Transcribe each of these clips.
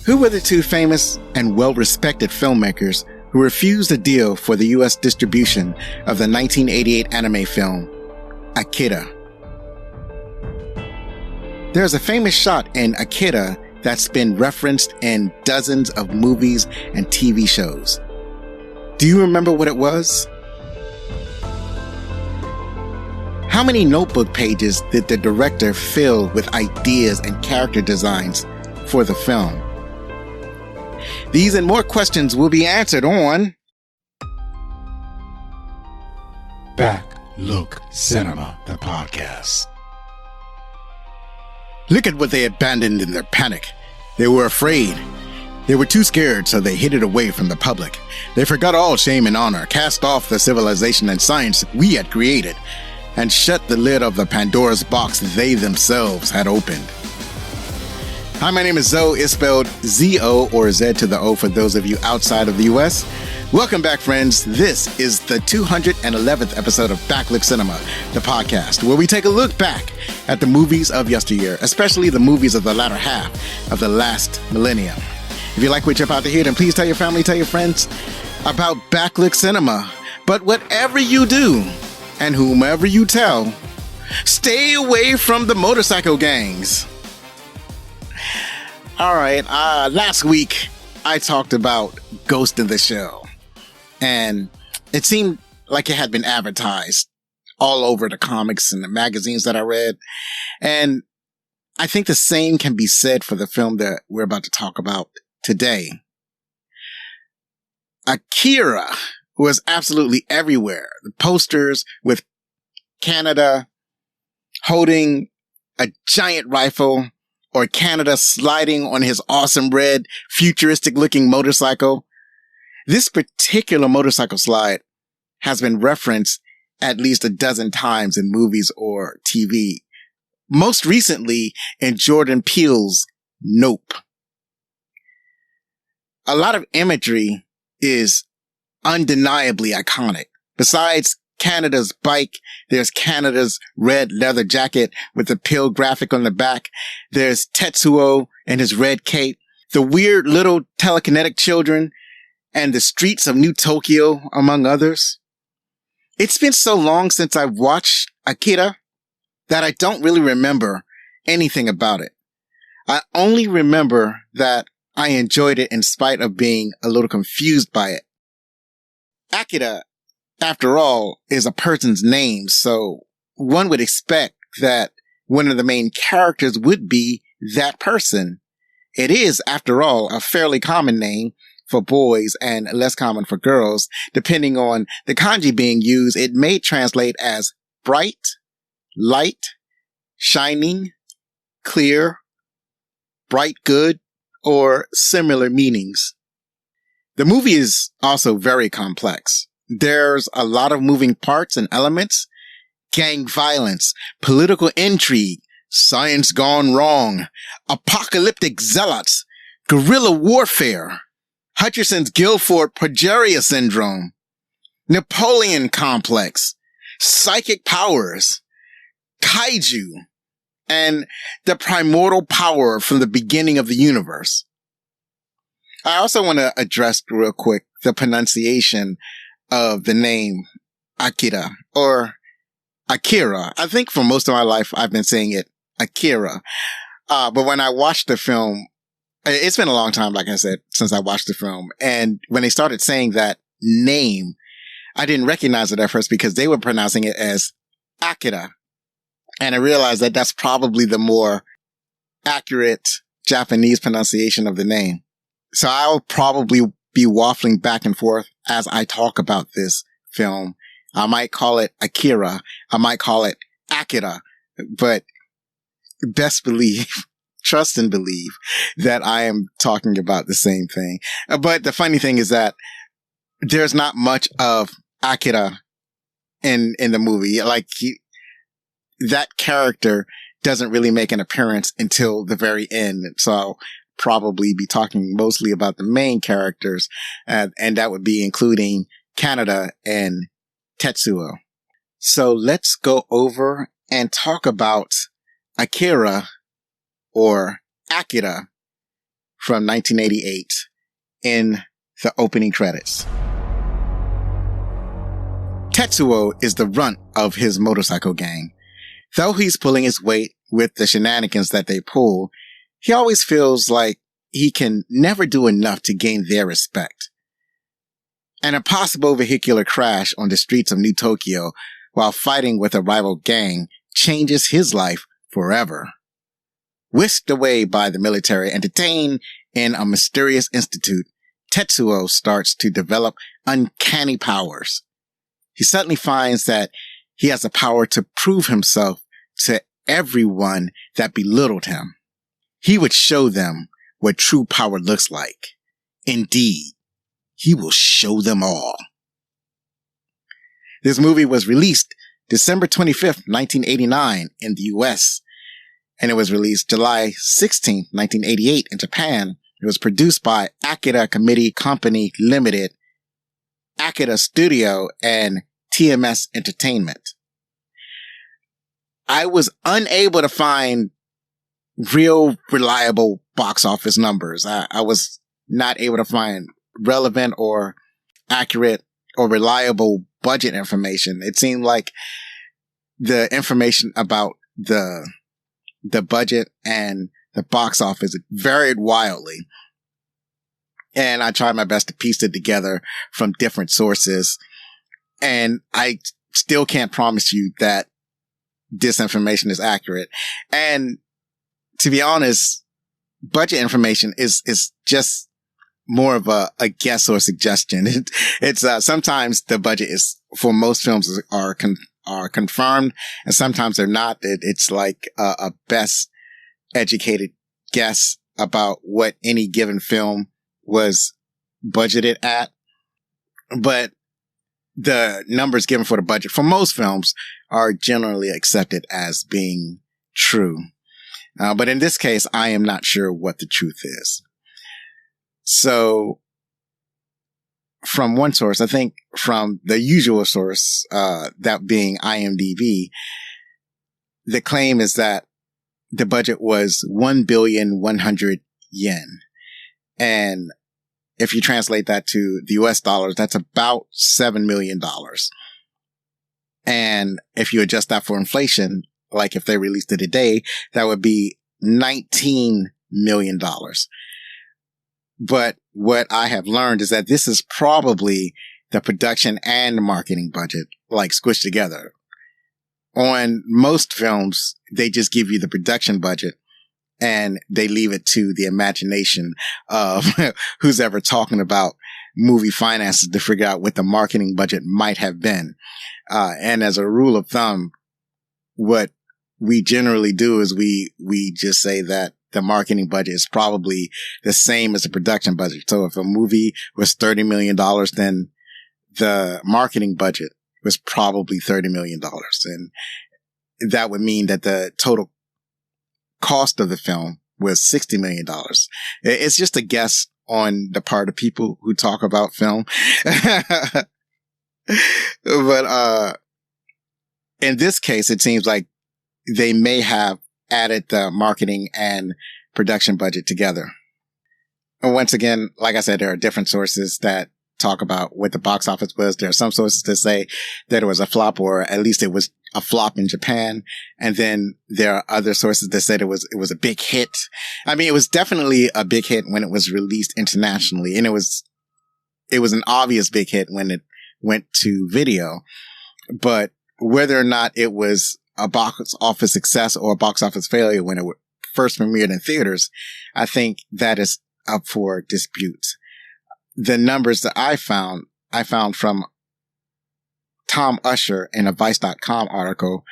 Who were the two famous and well-respected filmmakers who refused a deal for the U.S. distribution of the 1988 anime film, Akira? There's a famous shot in Akira that's been referenced in dozens of movies and TV shows. Do you remember what it was? How many notebook pages did the director fill with ideas and character designs for the film? These and more questions will be answered on Back Look Cinema, the podcast. Look at what they abandoned in their panic. They were afraid. They were too scared, so they hid it away from the public. They forgot all shame and honor, cast off the civilization and science we had created, and shut the lid of the Pandora's box they themselves had opened. Hi, my name is Zoe. It's spelled Z-O or Z to the O for those of you outside of the US. Welcome back, friends. This is the 211th episode of Back Look Cinema, the podcast, where we take a look back at the movies of yesteryear, especially the movies of the latter half of the last millennium. If you like what you're about to hear, then please tell your family, tell your friends about Back Look Cinema. But whatever you do, and whomever you tell, stay away from the motorcycle gangs. All right, last week I talked about Ghost in the Shell, and it seemed like it had been advertised all over the comics and the magazines that I read, and I think the same can be said for the film that we're about to talk about today. Akira was absolutely everywhere. The posters with Canada holding a giant rifle, or Canada sliding on his awesome red, futuristic-looking motorcycle. This particular motorcycle slide has been referenced at least a dozen times in movies or TV. Most recently in Jordan Peele's Nope. A lot of imagery is undeniably iconic. Besides Canada's bike, there's Canada's red leather jacket with the Peele graphic on the back. There's Tetsuo and his red cape, the weird little telekinetic children, and the streets of New Tokyo, among others. It's been so long since I watched Akira that I don't really remember anything about it. I only remember that I enjoyed it in spite of being a little confused by it. Akira, after all, is a person's name, so one would expect that one of the main characters would be that person. It is, after all, a fairly common name for boys and less common for girls. Depending on the kanji being used, it may translate as bright, light, shining, clear, bright good, or similar meanings. The movie is also very complex. There's a lot of moving parts and elements: gang violence, political intrigue, science gone wrong, apocalyptic zealots, guerrilla warfare, Hutcherson's Guilford progeria syndrome, Napoleon complex, psychic powers, kaiju, and the primordial power from the beginning of the universe. I also want to address real quick the pronunciation of the name Akira or Akira. I think for most of my life I've been saying it Akira. But when I watched the film, it's been a long time, like I said, since I watched the film. And when they started saying that name, I didn't recognize it at first because they were pronouncing it as Akira. And I realized that that's probably the more accurate Japanese pronunciation of the name. So I'll probably be waffling back and forth as I talk about this film. I might call it Akira. I might call it Akira, but best believe, trust and believe that I am talking about the same thing. But the funny thing is that there's not much of Akira in the movie. Like that character doesn't really make an appearance until the very end. So I'll probably be talking mostly about the main characters, and that would be including Canada and Tetsuo. So let's go over and talk about Akira or Akira from 1988 in the opening credits. Tetsuo is the runt of his motorcycle gang. Though he's pulling his weight with the shenanigans that they pull, he always feels like he can never do enough to gain their respect. An impossible vehicular crash on the streets of New Tokyo while fighting with a rival gang changes his life forever. Whisked away by the military and detained in a mysterious institute, Tetsuo starts to develop uncanny powers. He suddenly finds that he has the power to prove himself to everyone that belittled him. He would show them what true power looks like. Indeed, he will show them all. This movie was released December 25th, 1989 in the US, and it was released July 16th, 1988 in Japan. It was produced by Akira Committee Company Limited, Akira Studio, and TMS Entertainment. I was unable to find real reliable box office numbers. I was not able to find relevant or accurate or reliable budget information. It seemed like the information about the budget and the box office varied wildly. And I tried my best to piece it together from different sources. And I still can't promise you that this information is accurate. And to be honest, budget information is just more of a guess or suggestion. It's sometimes the budget is, for most films, are confirmed, and sometimes they're not. It's like a best educated guess about what any given film was budgeted at. But the numbers given for the budget for most films are generally accepted as being true. But in this case, I am not sure what the truth is. So from one source, I think from the usual source, that being IMDb, the claim is that the budget was 1,100,000,000 yen. And if you translate that to the US dollars, that's about $7 million. And if you adjust that for inflation, like if they released it today, that would be $19 million. But what I have learned is that this is probably the production and marketing budget, like squished together. On most films, they just give you the production budget and they leave it to the imagination of who's ever talking about movie finances to figure out what the marketing budget might have been. And as a rule of thumb, what we generally do is we just say that the marketing budget is probably the same as the production budget. So if a movie was $30 million, then the marketing budget was probably $30 million. And that would mean that the total cost of the film was $60 million. It's just a guess on the part of people who talk about film. But, in this case, it seems like they may have added the marketing and production budget together. And once again, like I said, there are different sources that talk about what the box office was. There are some sources that say that it was a flop, or at least it was a flop in Japan. And then there are other sources that said it was a big hit. I mean, it was definitely a big hit when it was released internationally. And it was an obvious big hit when it went to video. But whether or not it was a box office success or a box office failure when it first premiered in theaters, I think that is up for dispute. The numbers that I found from Tom Usher in a Vice.com article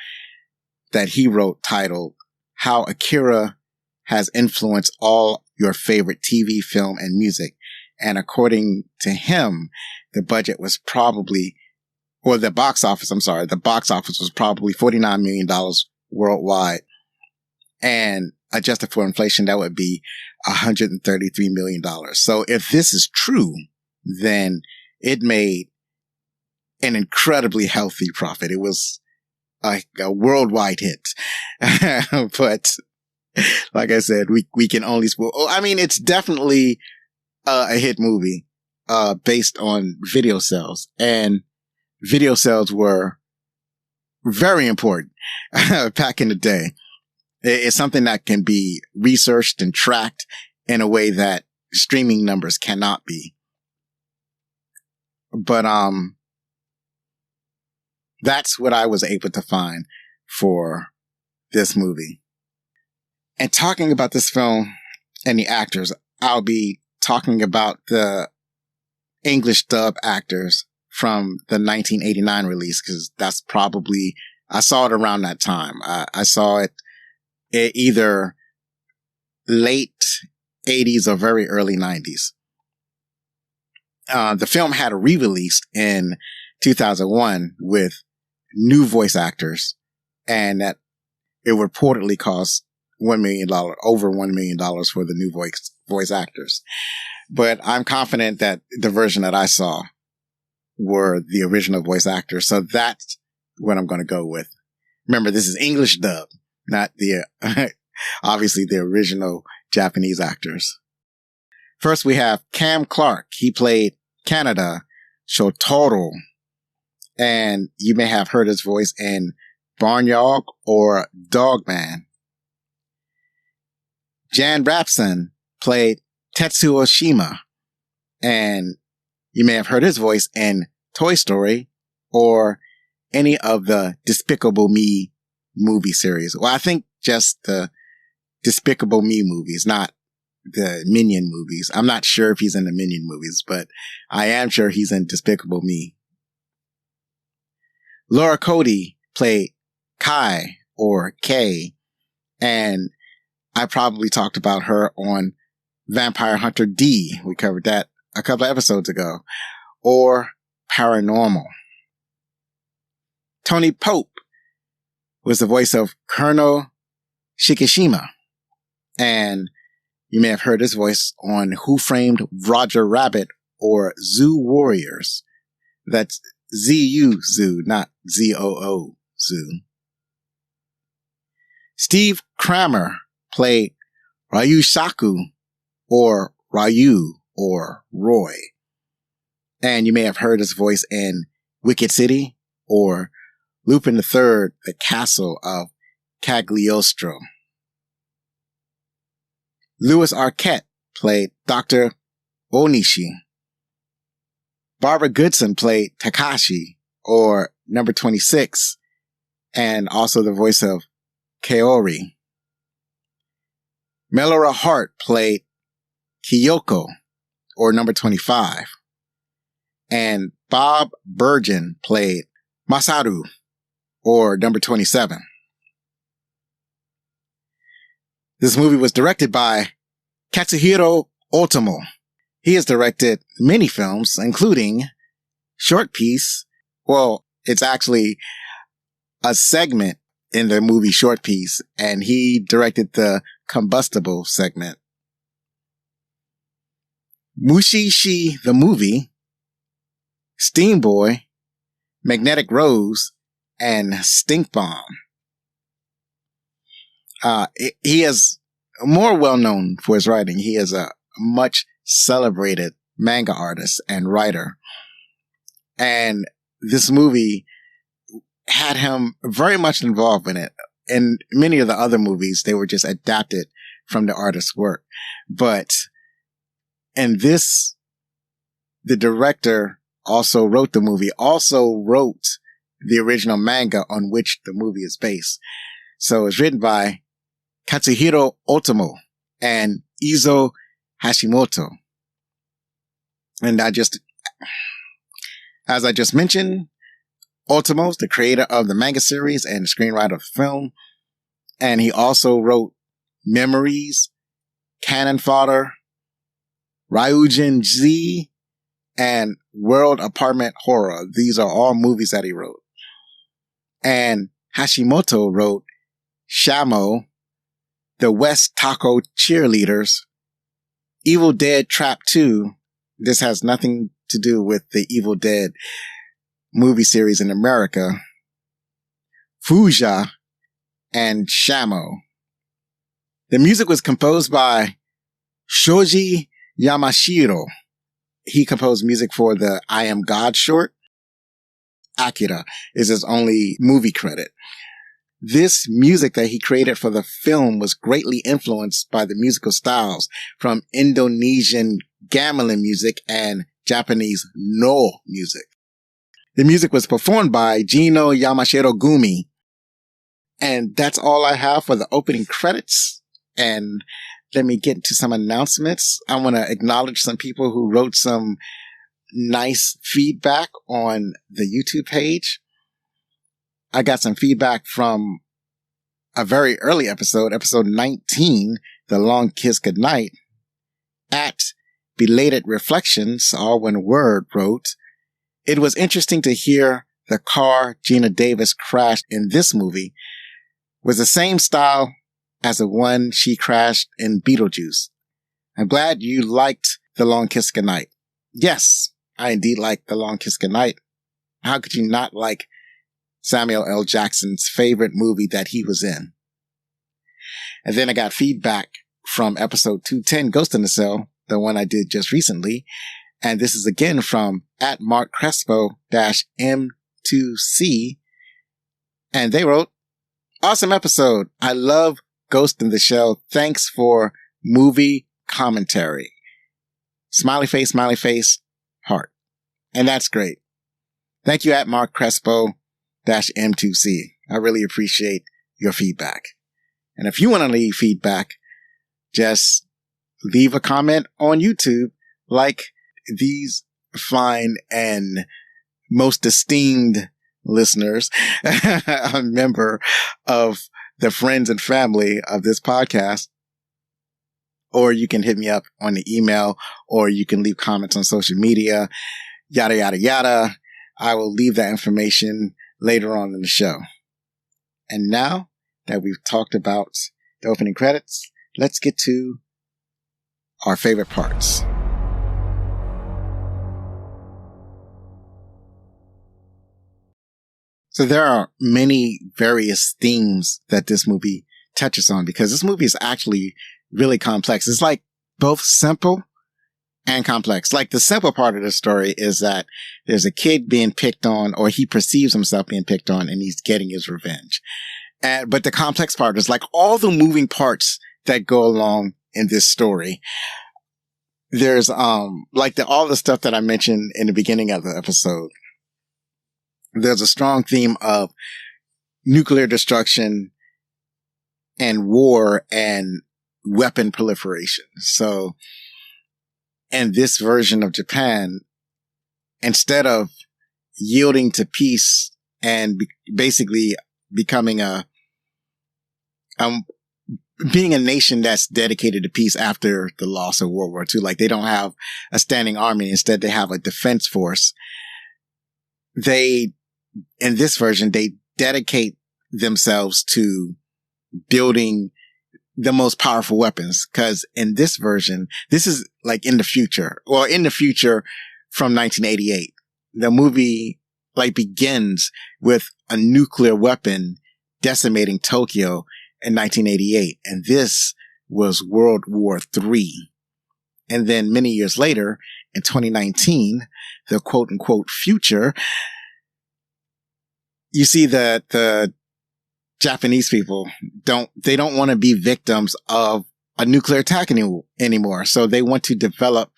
that he wrote titled "How Akira Has Influenced All Your Favorite TV, Film, and Music." And according to him, the budget was probably, or the box office was probably $49 million worldwide. And adjusted for inflation, that would be $133 million. So if this is true, then it made an incredibly healthy profit. It was a worldwide hit. But Like I said, we can only spoil. Oh, I mean, it's definitely a hit movie, based on video sales, and video sales were very important back in the day. It's something that can be researched and tracked in a way that streaming numbers cannot be. But, that's what I was able to find for this movie. And talking about this film and the actors, I'll be talking about the English dub actors from the 1989 release, because that's probably, I saw it around that time. I saw it either late 80s or very early 90s. The film had a re-release in 2001 with new voice actors, and that it reportedly cost $1 million, over $1 million for the new voice actors. But I'm confident that the version that I saw were the original voice actors. So that's what I'm going to go with. Remember, this is English dub, not the, obviously the original Japanese actors. First, we have Cam Clarke. He played Canada Shotaro, and you may have heard his voice in Barnyard or Dogman. Jan Rabson played Tetsuo Shima, and you may have heard his voice in Toy Story or any of the Despicable Me movie series. Well, I think just the Despicable Me movies, not the Minion movies. I'm not sure if he's in the Minion movies, but I am sure he's in Despicable Me. Lara Cody played Kai or Kay, and I probably talked about her on Vampire Hunter D. We covered that a couple of episodes ago. Or Paranormal. Tony Pope was the voice of Colonel Shikishima, and you may have heard his voice on Who Framed Roger Rabbit or Zoo Warriors. That's Z-U Zoo, not Z-O-O Zoo. Steve Kramer played Ryu Shaku or Ryu or Roy. And you may have heard his voice in Wicked City or Lupin III, The Castle of Cagliostro. Louis Arquette played Dr. Onishi. Barbara Goodson played Takashi or Number 26 and also the voice of Kaori. Melora Hart played Kyoko or Number 25. And Bob Bergen played Masaru or Number 27. This movie was directed by Katsuhiro Otomo. He has directed many films, including Short Piece. Well, it's actually a segment in the movie Short Piece, and he directed the combustible segment. Mushishi the Movie, Steam Boy, Magnetic Rose, and Stink Bomb. He is more well known for his writing. He is a much celebrated manga artist and writer. And this movie had him very much involved in it. In many of the other movies, they were just adapted from the artist's work. But in this, the director also wrote the movie, also wrote the original manga on which the movie is based. So it's written by Katsuhiro Otomo and Izo Hashimoto. And as I just mentioned, Otomo's the creator of the manga series and the screenwriter of the film. And he also wrote Memories, Cannon Fodder, Ryujin Z, and World Apartment Horror. These are all movies that he wrote. And Hashimoto wrote Shamo, The West Taco Cheerleaders, Evil Dead Trap 2. This has nothing to do with the Evil Dead movie series in America. Fuja and Shamo. The music was composed by Shoji Yamashiro. He composed music for the I Am God short. Akira is his only movie credit. This music that he created for the film was greatly influenced by the musical styles from Indonesian gamelan music and Japanese no music. The music was performed by Gino Yamashiro Gumi. And that's all I have for the opening credits. And let me get into some announcements. I want to acknowledge some people who wrote some nice feedback on the YouTube page. I got some feedback from a very early episode 19, The Long Kiss Goodnight, at Belated Reflections, all one word, wrote, "It was interesting to hear the car Gina Davis crashed in this movie was the same style as the one she crashed in Beetlejuice. I'm glad you liked The Long Kiss Goodnight." Yes, I indeed like The Long Kiss Goodnight. How could you not like Samuel L. Jackson's favorite movie that he was in? And then I got feedback from episode 210, Ghost in the Cell, the one I did just recently. And this is again from at Mark Crespo-M2C. And they wrote, "Awesome episode. I love Ghost in the Shell. Thanks for movie commentary. Smiley face, heart." And that's great. Thank you at Mark Crespo-M2C. I really appreciate your feedback. And if you want to leave feedback, just leave a comment on YouTube like these fine and most esteemed listeners, a member of the friends and family of this podcast. Or you can hit me up on the email, or you can leave comments on social media, yada, yada, yada. I will leave that information later on in the show. And now that we've talked about the opening credits, let's get to our favorite parts. So there are many various themes that this movie touches on, because this movie is actually really complex. It's like both simple and complex. Like the simple part of the story is that there's a kid being picked on, or he perceives himself being picked on, and he's getting his revenge. But the complex part is like all the moving parts that go along in this story. There's like all the stuff that I mentioned in the beginning of the episode. There's a strong theme of nuclear destruction and war and weapon proliferation. So in this version of Japan, instead of yielding to peace and basically becoming being a nation that's dedicated to peace after the loss of World War II, like they don't have a standing army. Instead, they have a defense force. In this version, they dedicate themselves to building the most powerful weapons. Cause in this version, this is like in the future from 1988. The movie like begins with a nuclear weapon decimating Tokyo in 1988. And this was World War III. And then many years later, in 2019, the quote unquote future, you see that the Japanese people don't want to be victims of a nuclear attack anymore. So they want to develop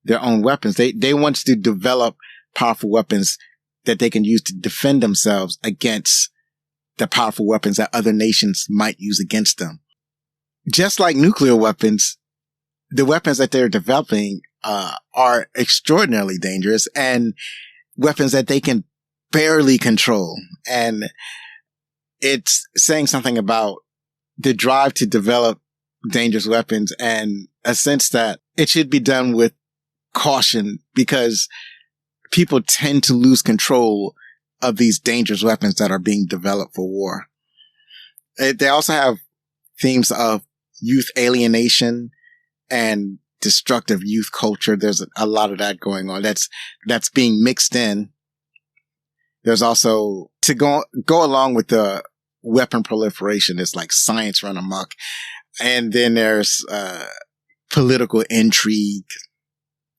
their own weapons. They want to develop powerful weapons that they can use to defend themselves against the powerful weapons that other nations might use against them. Just like nuclear weapons, the weapons that they're developing are extraordinarily dangerous, and weapons that they can barely control. And it's saying something about the drive to develop dangerous weapons, and a sense that it should be done with caution, because people tend to lose control of these dangerous weapons that are being developed for war. They also have themes of youth alienation and destructive youth culture. There's a lot of that going on. That's being mixed in. There's also, to go along with the weapon proliferation, it's like science run amok. And then there's political intrigue.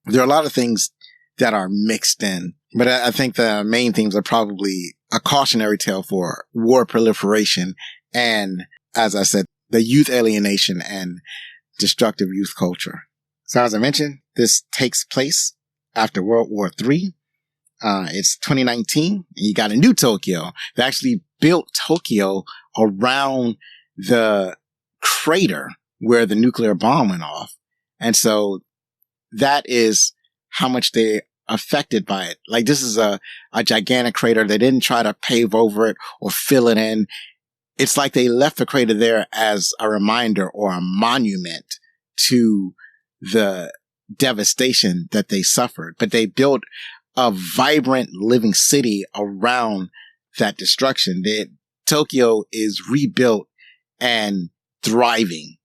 There are a lot of things that are mixed in. But I think the main themes are probably a cautionary tale for war proliferation and, as I said, the youth alienation and destructive youth culture. So as I mentioned, this takes place after World War III. It's 2019, and you got a new Tokyo. They actually built Tokyo around the crater where the nuclear bomb went off. And so that is how much they affected by it. Like, this is a gigantic crater. They didn't try to pave over it or fill it in. It's like they left the crater there as a reminder or a monument to the devastation that they suffered. But they built a vibrant living city around that destruction. Tokyo is rebuilt and thriving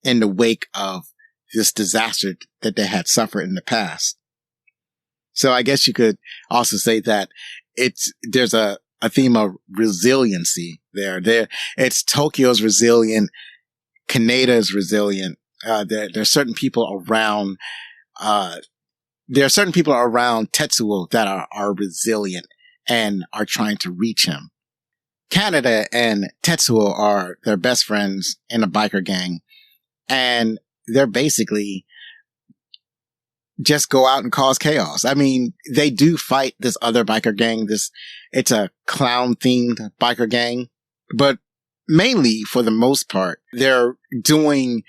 in the wake of this disaster that they had suffered in the past. So I guess you could also say that there's a theme of resiliency there. It's Tokyo's resilient, Kanata's resilient. There's certain people around, Tetsuo that are resilient and are trying to reach him. Kanata and Tetsuo are their best friends in a biker gang, and they're basically just go out and cause chaos. I mean, they do fight this other biker gang. It's a clown themed biker gang, but mainly for the most part, they're not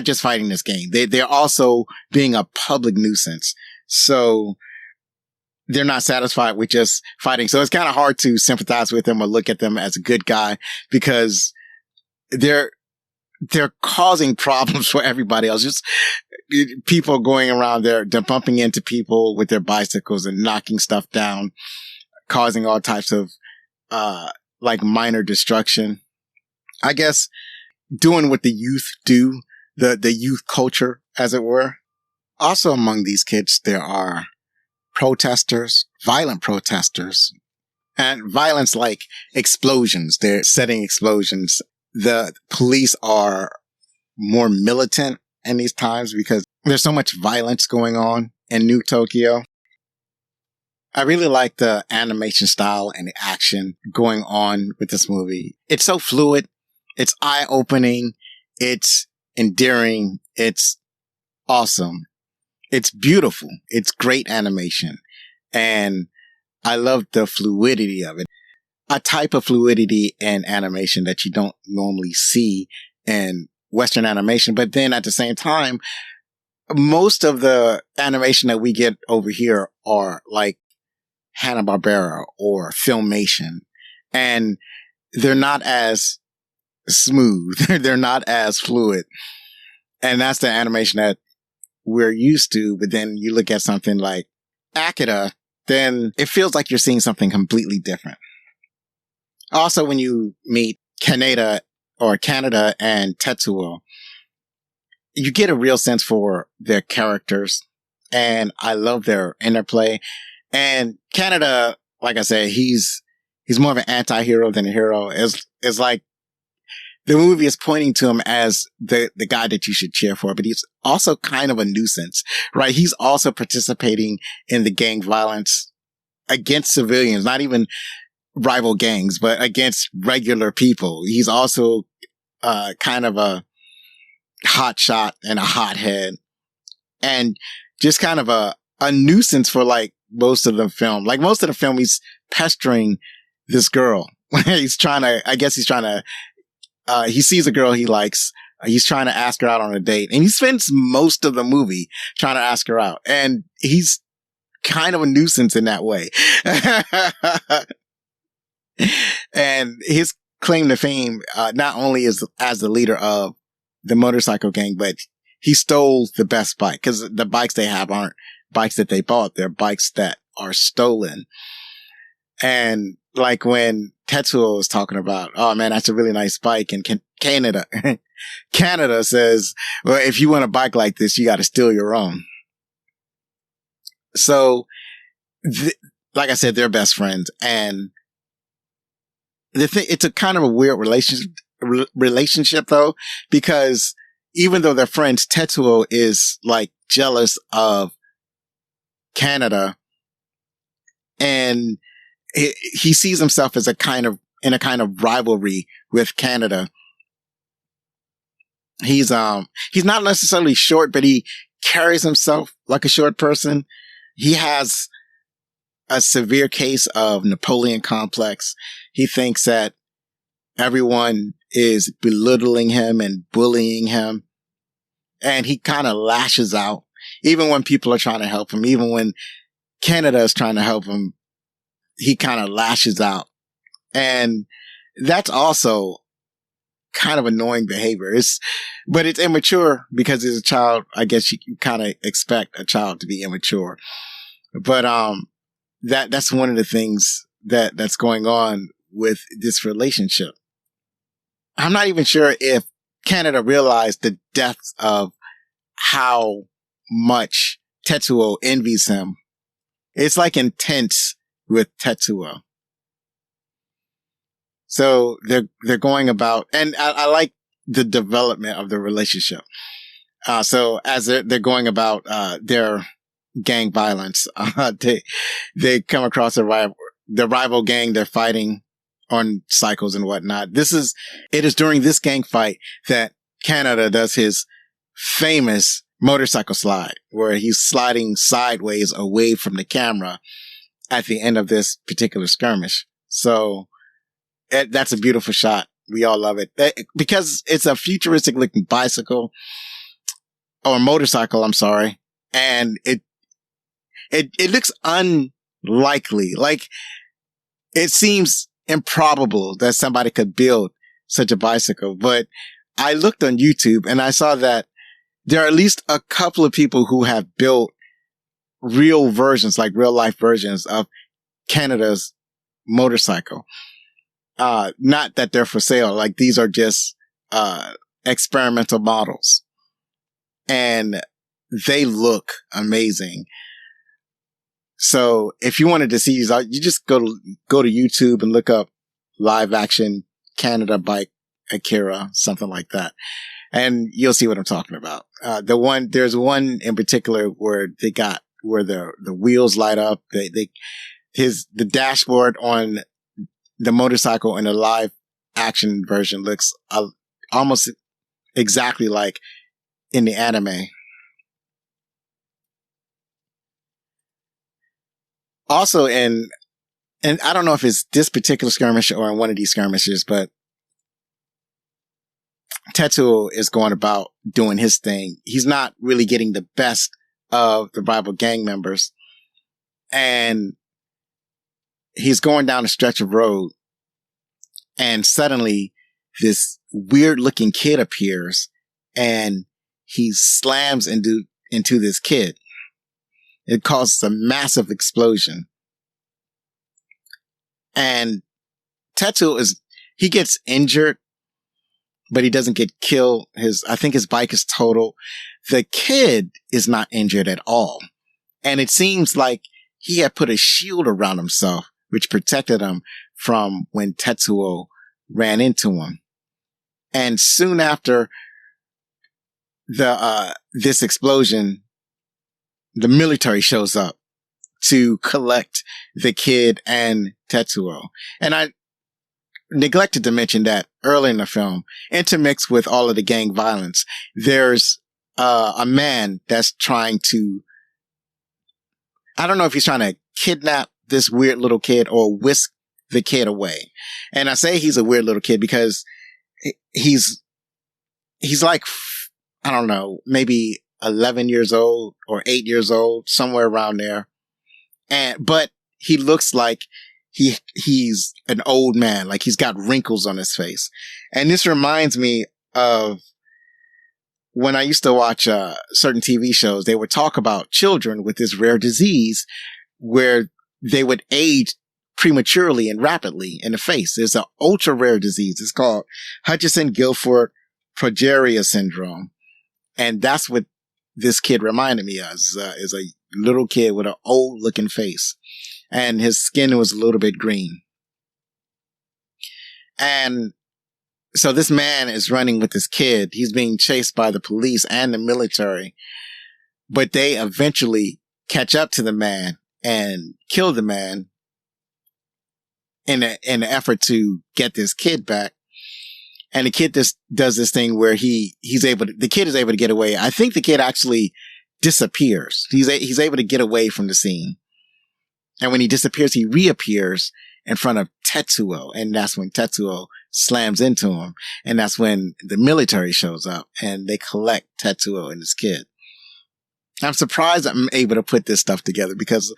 just fighting this gang. They're also being a public nuisance. So they're not satisfied with just fighting. So it's kind of hard to sympathize with them or look at them as a good guy, because they're causing problems for everybody else. Just people going around there, they're bumping into people with their bicycles and knocking stuff down, causing all types of, minor destruction. I guess doing what the youth do, the youth culture, as it were. Also among these kids, there are protesters, violent protesters, and violence like explosions. They're setting explosions. The police are more militant in these times because there's so much violence going on in New Tokyo. I really like the animation style and the action going on with this movie. It's so fluid. It's eye-opening. It's endearing. It's awesome. It's beautiful. It's great animation. And I love the fluidity of it. A type of fluidity in animation that you don't normally see in Western animation. But then at the same time, most of the animation that we get over here are like Hanna-Barbera or Filmation. And they're not as smooth. They're not as fluid. And that's the animation that we're used to. But then you look at something like Akira, then it feels like you're seeing something completely different. Also, when you meet Kanata and Tetsuo, you get a real sense for their characters, and I love their interplay. And Kanata, like I said, he's more of an anti-hero than a hero. It's like the movie is pointing to him as the guy that you should cheer for, but he's also kind of a nuisance, right? He's also participating in the gang violence against civilians, not even rival gangs, but against regular people. He's also kind of a hot shot and a hothead, and just kind of a nuisance for like most of the film. Like most of the film, he's pestering this girl. He sees a girl he likes. He's trying to ask her out on a date, and he spends most of the movie trying to ask her out, and he's kind of a nuisance in that way. And his claim to fame, not only is as the leader of the motorcycle gang, but he stole the best bike, because the bikes they have aren't bikes that they bought. They're bikes that are stolen. And like when Tetsuo was talking about, oh man, that's a really nice bike. And Canada says, well, if you want a bike like this, you got to steal your own. So, like I said, they're best friends. And it's a kind of a weird relationship though, because even though they're friends, Tetsuo is like jealous of Canada, and he sees himself as in a kind of rivalry with Canada. He's not necessarily short, but he carries himself like a short person. He has a severe case of Napoleon complex. He thinks that everyone is belittling him and bullying him. And he kind of lashes out, even when people are trying to help him, even when Canada is trying to help him, he kind of lashes out. And that's also kind of annoying behavior. But it's immature because as a child, I guess you kind of expect a child to be immature. But, that's one of the things that's going on with this relationship. I'm not even sure if Canada realized the depth of how much Tetsuo envies him. It's like intense with Tetsuo. So they're going about, and I like the development of the relationship. So as they're going about, their gang violence, they come across the rival gang. They're fighting on cycles and whatnot. It is during this gang fight that Canada does his famous motorcycle slide, where he's sliding sideways away from the camera at the end of this particular skirmish. So that's a beautiful shot. We all love it because it's a futuristic looking bicycle or motorcycle. I'm sorry. And it looks unlikely. Like it seems improbable that somebody could build such a bicycle. But I looked on YouTube and I saw that there are at least a couple of people who have built real versions, like real life versions of Canada's motorcycle. Not that they're for sale. Like these are just, experimental models, and they look amazing. So if you wanted to see these, you just go to YouTube and look up live action Canada bike Akira, something like that. And you'll see what I'm talking about. There's one in particular where the wheels light up. The dashboard on the motorcycle in the live action version looks almost exactly like in the anime. Also and I don't know if it's this particular skirmish or in one of these skirmishes, but Tetsuo is going about doing his thing. He's not really getting the best of the rival gang members. And he's going down a stretch of road. And suddenly this weird looking kid appears and he slams into this kid. It causes a massive explosion. And Tetsuo he gets injured, but he doesn't get killed. I think his bike is totaled. The kid is not injured at all. And it seems like he had put a shield around himself, which protected him from when Tetsuo ran into him. And soon after this explosion, the military shows up to collect the kid and Tetsuo. And I neglected to mention that early in the film, intermixed with all of the gang violence, there's a man that's trying to, I don't know if he's trying to kidnap this weird little kid or whisk the kid away. And I say he's a weird little kid because he's like, I don't know, maybe 11 years old or 8 years old, somewhere around there. But he looks like he's an old man, like he's got wrinkles on his face. And this reminds me of when I used to watch certain TV shows. They would talk about children with this rare disease where they would age prematurely and rapidly in the face. There's an ultra rare disease. It's called Hutchinson-Gilford progeria syndrome. And that's what this kid reminded me of, is a little kid with an old looking face. And his skin was a little bit green. And So this man is running with this kid. He's being chased by the police and the military, but they eventually catch up to the man and kill the man in an effort to get this kid back. And the kid does this thing where the kid is able to get away. I think the kid actually disappears. He's able to get away from the scene. And when he disappears, he reappears in front of Tetsuo. And that's when Tetsuo slams into him. And that's when the military shows up and they collect Tetsuo and his kid. I'm surprised I'm able to put this stuff together because,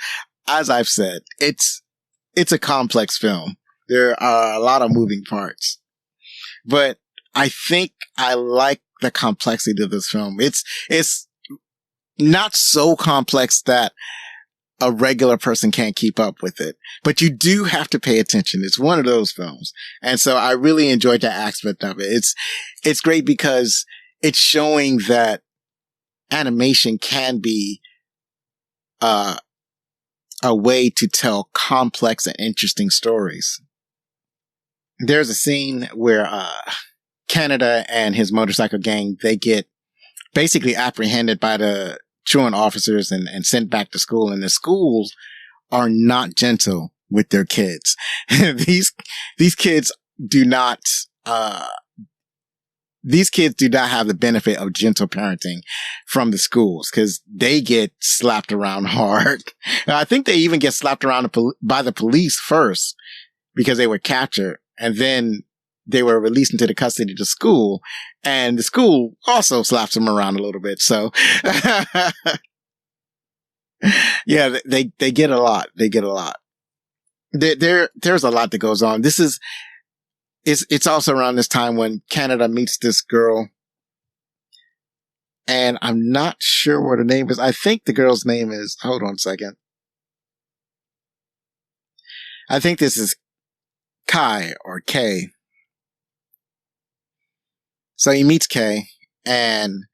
as I've said, it's a complex film. There are a lot of moving parts. But I think I like the complexity of this film. It's not so complex that a regular person can't keep up with it, but you do have to pay attention. It's one of those films. And so I really enjoyed that aspect of it. It's great because it's showing that animation can be, a way to tell complex and interesting stories. There's a scene where, Canada and his motorcycle gang, they get basically apprehended by the truant officers and sent back to school. And the schools are not gentle with their kids. These kids do not have the benefit of gentle parenting from the schools because they get slapped around hard. I think they even get slapped around by the police first because they were captured, and then they were released into the custody of the school, and the school also slaps them around a little bit. So, yeah, they get a lot. They get a lot. There's a lot that goes on. It's also around this time when Canada meets this girl, and I'm not sure what her name is. I think the girl's name is, hold on a second. I think this is Kai or Kay. So he meets Kay, and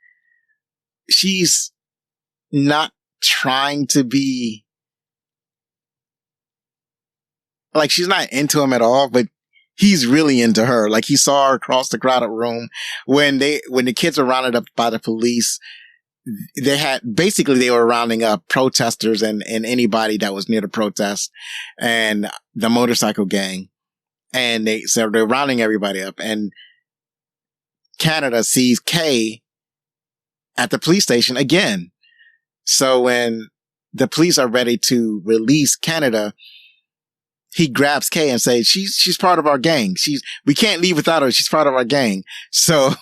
she's not trying to be, like, she's not into him at all, but he's really into her. Like, he saw her across the crowded room when the kids were rounded up by the police. They were rounding up protesters and anybody that was near the protest and the motorcycle gang. And they're rounding everybody up, and Canada sees Kay at the police station again. So when the police are ready to release Canada, he grabs Kay and says, she's part of our gang. We can't leave without her. She's part of our gang. So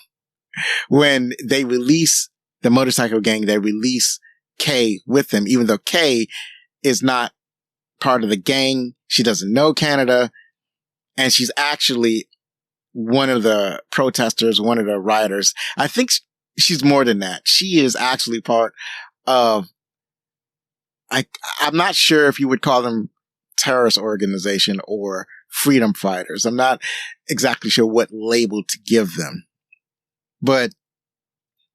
when they release the motorcycle gang, they release Kay with them, even though Kay is not part of the gang. She doesn't know Canada. And she's actually one of the protesters, one of the rioters. I think she's more than that. She is actually part of, I'm not sure if you would call them terrorist organization or freedom fighters. I'm not exactly sure what label to give them. But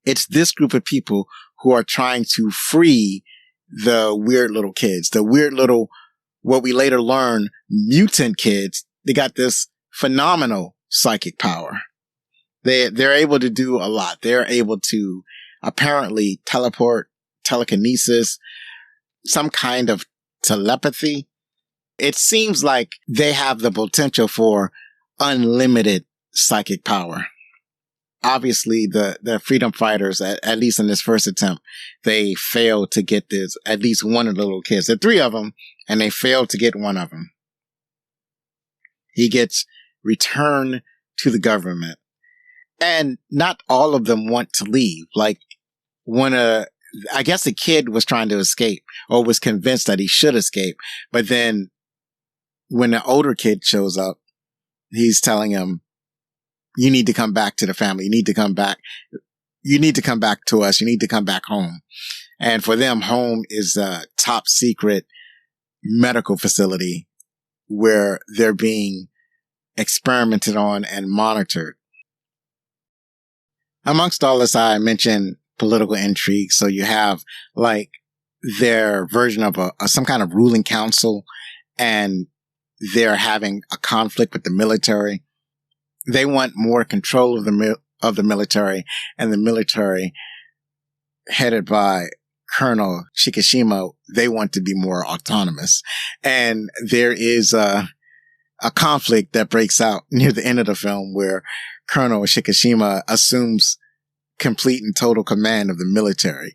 it's this group of people who are trying to free the weird little kids, the weird little, what we later learn, mutant kids. They got this phenomenal psychic power. They're able to do a lot. They're able to apparently teleport, telekinesis, some kind of telepathy. It seems like they have the potential for unlimited psychic power. Obviously, the freedom fighters, at least in this first attempt, they failed to get this, at least one of the little kids. There are three of them, and they failed to get one of them. He gets returned to the government. And not all of them want to leave. Like, I guess the kid was trying to escape or was convinced that he should escape. But then when the older kid shows up, he's telling him, you need to come back to the family. You need to come back. You need to come back to us. You need to come back home. And for them, home is a top secret medical facility where they're being experimented on and monitored. Amongst all this, I mentioned political intrigue. So you have like their version of some kind of ruling council, and they're having a conflict with the military. they want more control of the military, and the military headed by Colonel Shikishima, they want to be more autonomous. And there is a conflict that breaks out near the end of the film where Colonel Shikishima assumes complete and total command of the military.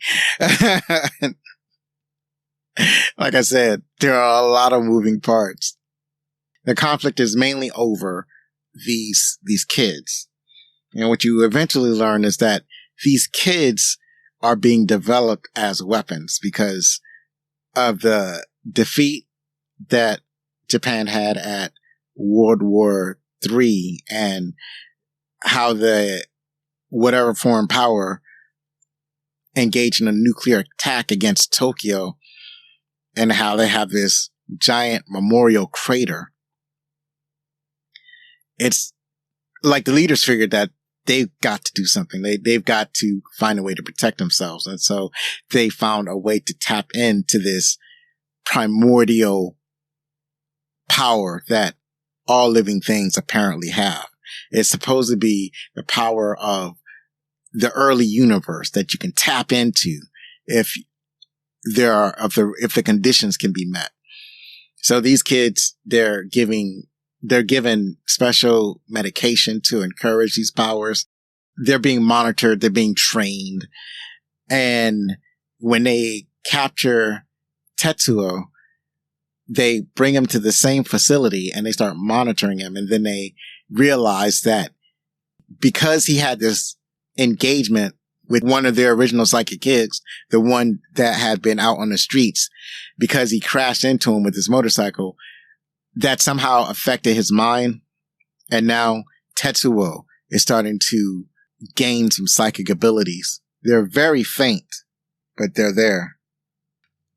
Like I said, there are a lot of moving parts. The conflict is mainly over these kids. And what you eventually learn is that these kids are being developed as weapons because of the defeat that Japan had at World War III and how the whatever foreign power engaged in a nuclear attack against Tokyo, and how they have this giant memorial crater. It's like the leaders figured that they've got to do something. They've got to find a way to protect themselves. And so they found a way to tap into this primordial power that all living things apparently have. It's supposed to be the power of the early universe that you can tap into if the conditions can be met. So these kids, they're given special medication to encourage these powers. They're being monitored. They're being trained. And when they capture Tetsuo, they bring him to the same facility and they start monitoring him. And then they realize that because he had this engagement with one of their original psychic kids, the one that had been out on the streets, because he crashed into him with his motorcycle, that somehow affected his mind. And now Tetsuo is starting to gain some psychic abilities. They're very faint, but they're there.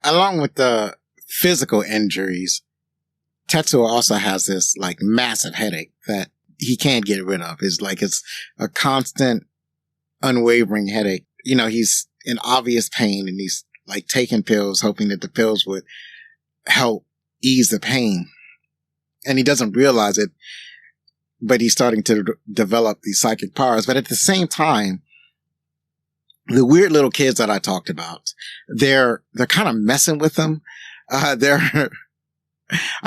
Along with the physical injuries, Tetsuo also has this like massive headache that he can't get rid of. It's a constant, unwavering headache. You know, he's in obvious pain and he's like taking pills, hoping that the pills would help ease the pain. And he doesn't realize it, but he's starting to develop these psychic powers. But at the same time, the weird little kids that I talked about, they're kind of messing with him. I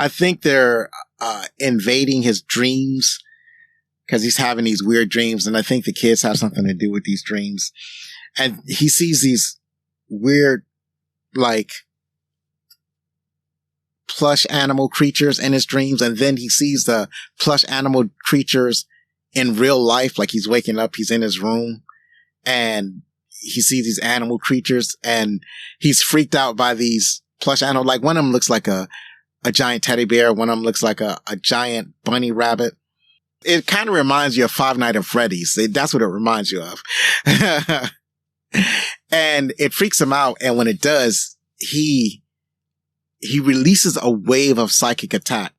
think they're invading his dreams because he's having these weird dreams. And I think the kids have something to do with these dreams. And he sees these weird, like, plush animal creatures in his dreams. And then he sees the plush animal creatures in real life. Like he's waking up, he's in his room and he sees these animal creatures and he's freaked out by these plush animals. Like one of them looks like a giant teddy bear. One of them looks like a giant bunny rabbit. It kind of reminds you of Five Nights at Freddy's. That's what it reminds you of. And it freaks him out. And when it does, he releases a wave of psychic attack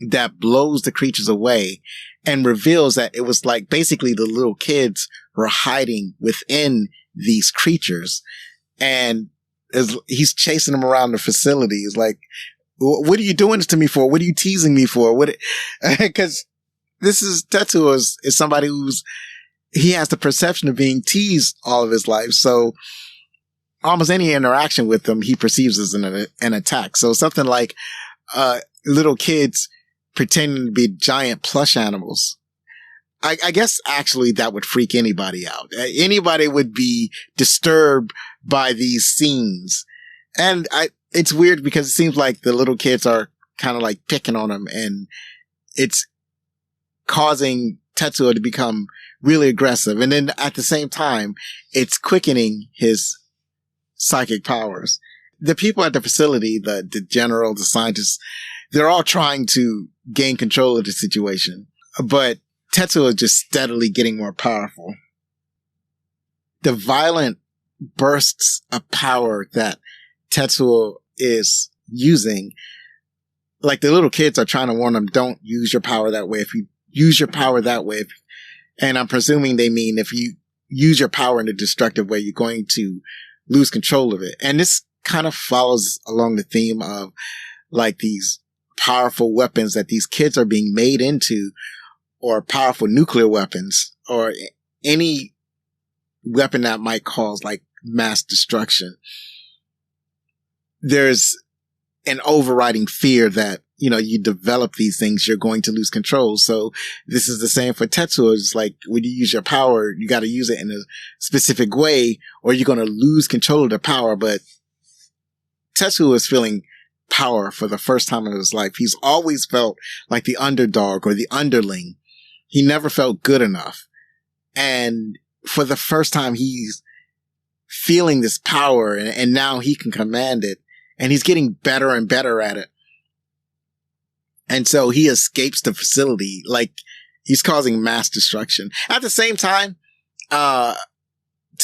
that blows the creatures away and reveals that it was like basically the little kids were hiding within these creatures. And he's chasing them around the facility. He's like, what are you doing this to me for? What are you teasing me for? Because this is Tetsuo is somebody he has the perception of being teased all of his life. So almost any interaction with them, he perceives as an attack. So something like, little kids pretending to be giant plush animals. I guess actually that would freak anybody out. Anybody would be disturbed by these scenes. And it's weird because it seems like the little kids are kind of like picking on him and it's causing Tetsuo to become really aggressive. And then at the same time, it's quickening his psychic powers. The people at the facility, the general, the scientists, they're all trying to gain control of the situation. But Tetsuo is just steadily getting more powerful. The violent bursts of power that Tetsuo is using, like the little kids are trying to warn him, don't use your power that way. If you use your power that way, and I'm presuming they mean if you use your power in a destructive way, you're going to lose control of it. And this kind of follows along the theme of like these powerful weapons that these kids are being made into, or powerful nuclear weapons or any weapon that might cause like mass destruction, there's an overriding fear that, you know, you develop these things, you're going to lose control. So this is the same for Tetsuo. It's like when you use your power, you got to use it in a specific way or you're going to lose control of the power. But Tetsuo is feeling power for the first time in his life. He's always felt like the underdog or the underling. He never felt good enough. And for the first time, he's feeling this power and now he can command it. And he's getting better and better at it. And so he escapes the facility like he's causing mass destruction. At the same time, to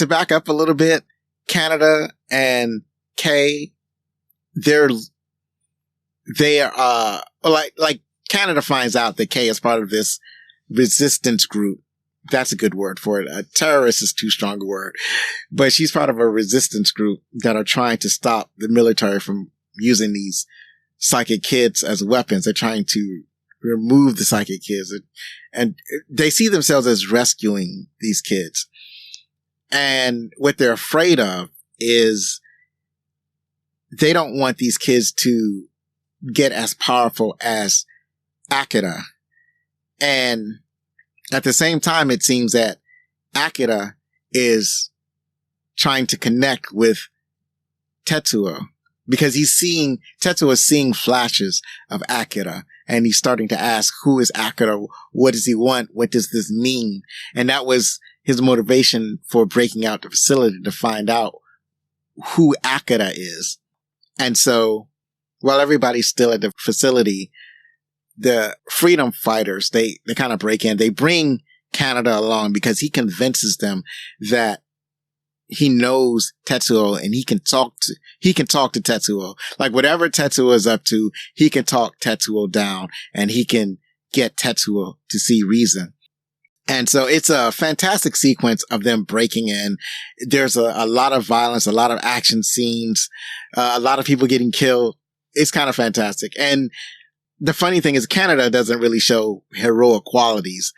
back up a little bit, Canada and Kay, they are like Canada finds out that Kay is part of this resistance group. That's a good word for it. A terrorist is too strong a word, but she's part of a resistance group that are trying to stop the military from using these psychic kids as weapons. They're trying to remove the psychic kids and they see themselves as rescuing these kids. And what they're afraid of is they don't want these kids to get as powerful as Akira. And at the same time, it seems that Akira is trying to connect with Tetsuo because Tetsuo is seeing flashes of Akira and he's starting to ask, who is Akira? What does he want? What does this mean? And that was his motivation for breaking out the facility, to find out who Akira is. And so while everybody's still at the facility, the freedom fighters, they kind of break in. They bring Canada along because he convinces them that he knows Tetsuo and he can talk to Tetsuo. Like whatever Tetsuo is up to, he can talk Tetsuo down and he can get Tetsuo to see reason. And so it's a fantastic sequence of them breaking in. There's a lot of violence, a lot of action scenes, a lot of people getting killed. It's kind of fantastic. And the funny thing is Canada doesn't really show heroic qualities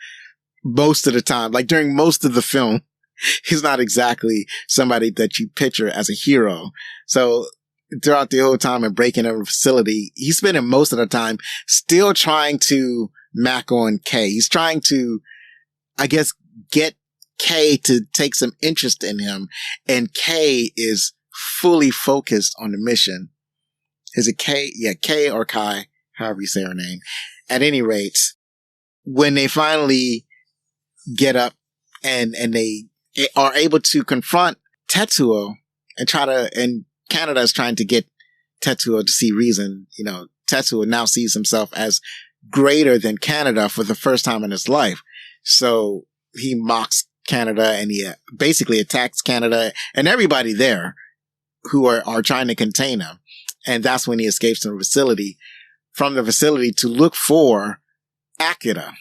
most of the time. Like during most of the film, he's not exactly somebody that you picture as a hero. So throughout the whole time and breaking into a facility, he's spending most of the time still trying to mac on Kay. He's trying to, I guess, get Kay to take some interest in him. And Kay is fully focused on the mission. Is it Kay? Yeah, Kay or Kai, however you say her name. At any rate, when they finally get up and they are able to confront Tetsuo and Canada is trying to get Tetsuo to see reason. You know, Tetsuo now sees himself as greater than Canada for the first time in his life. So he mocks Canada and he basically attacks Canada and everybody there who are trying to contain him. And that's when he escapes from the facility to look for Akira.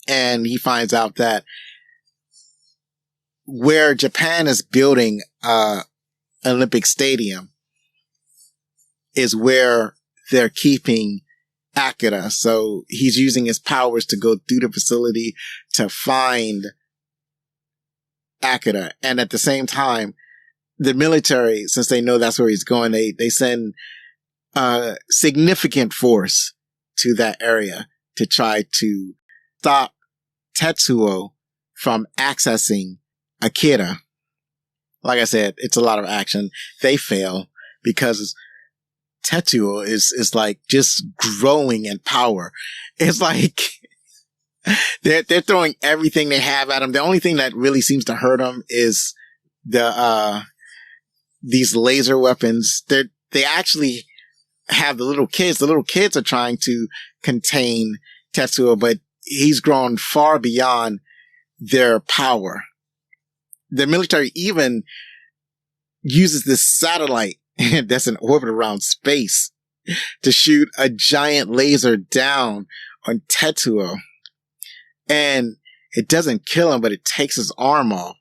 And he finds out that where Japan is building Olympic Stadium is where they're keeping Akira. So he's using his powers to go through the facility to find Akira. And at the same time, the military, since they know that's where he's going, they send significant force to that area to try to stop Tetsuo from accessing Akira. Like I said, it's a lot of action. They fail because Tetsuo is like just growing in power. It's like they're throwing everything they have at him. The only thing that really seems to hurt him is these laser weapons. They actually have the little kids. The little kids are trying to contain Tetsuo, but he's grown far beyond their power. The military even uses this satellite that's in orbit around space to shoot a giant laser down on Tetsuo. And it doesn't kill him, but it takes his arm off.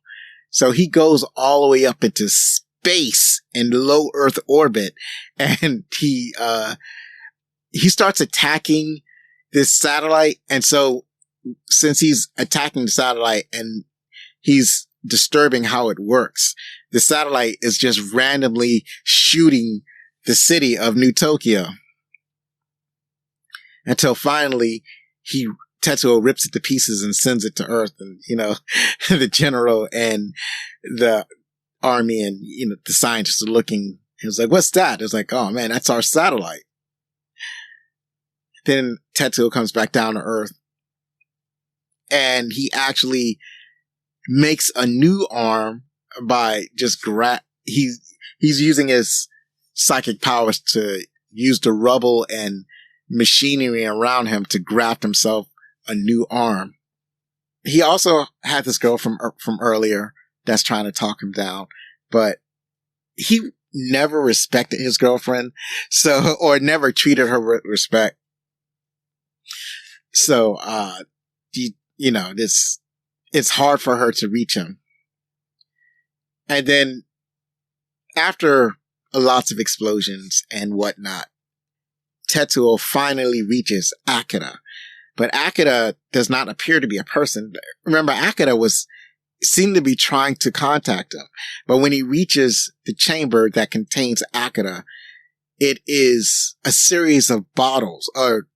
So he goes all the way up into space in low Earth orbit. And he starts attacking this satellite. And so since he's attacking the satellite and he's disturbing how it works, the satellite is just randomly shooting the city of New Tokyo until finally Tetsuo rips it to pieces and sends it to Earth. And, the general and the army and, the scientists are looking. It was like, what's that? It's like, oh man, that's our satellite. Then Tetsuo comes back down to Earth and he actually makes a new arm by just he's using his psychic powers to use the rubble and machinery around him to graft himself a new arm. He also had this girl from earlier that's trying to talk him down, but he never respected his girlfriend, or never treated her with respect. So, it's hard for her to reach him. And then after lots of explosions and whatnot, Tetsuo finally reaches Akira. But Akira does not appear to be a person. Remember, Akira seemed to be trying to contact him. But when he reaches the chamber that contains Akira, it is a series of bottles or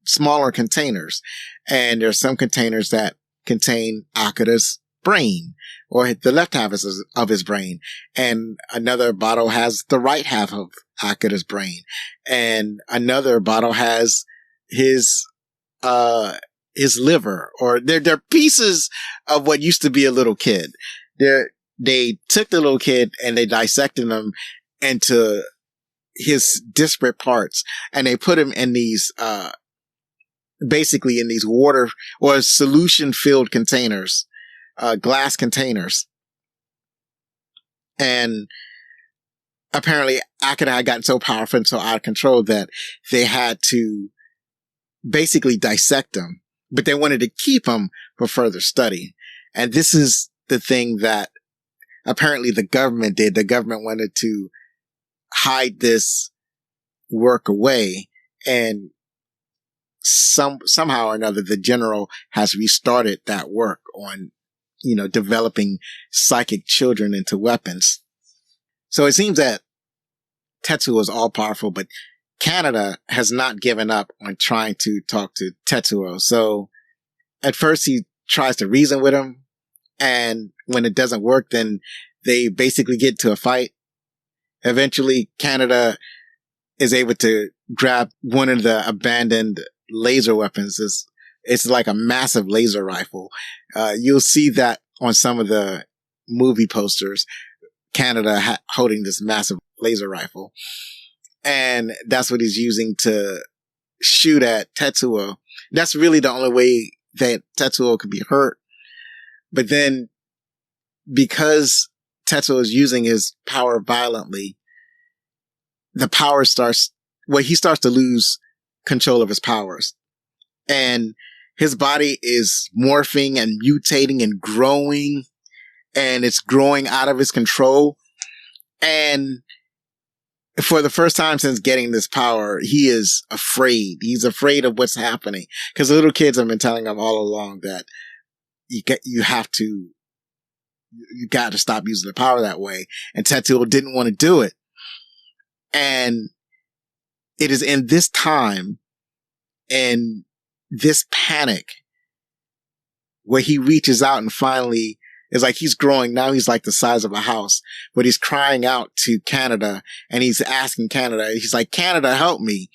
smaller containers. And there are some containers that contain Akira's brain, or the left half of his brain. And another bottle has the right half of Akira's brain. And another bottle has his liver, or they're pieces of what used to be a little kid. They took the little kid and they dissected him into his disparate parts, and they put him in these, basically in these water or solution filled containers, glass containers. And apparently Akira had gotten so powerful and so out of control that they had to basically dissect him, but they wanted to keep him for further study. And this is the thing that apparently the government did. The government wanted to hide this work away, and somehow or another, the general has restarted that work on, developing psychic children into weapons. So it seems that Tetsuo is all powerful, but Canada has not given up on trying to talk to Tetsuo. So at first he tries to reason with him, and when it doesn't work, then they basically get to a fight. Eventually, Canada is able to grab one of the abandoned laser weapons. It's like a massive laser rifle. You'll see that on some of the movie posters, Canada holding this massive laser rifle. And that's what he's using to shoot at Tetsuo. That's really the only way that Tetsuo could be hurt. But then, because Tetsuo is using his power violently, he starts to lose control of his powers. And his body is morphing and mutating and growing, and it's growing out of his control. And for the first time since getting this power, he is afraid. He's afraid of what's happening, because little kids have been telling him all along that you got to stop using the power that way. And Tetsuo didn't want to do it. And it is in this time and this panic where he reaches out and finally, it's like he's growing. Now he's like the size of a house, but he's crying out to Canada, and he's asking Canada. He's like, Canada, help me.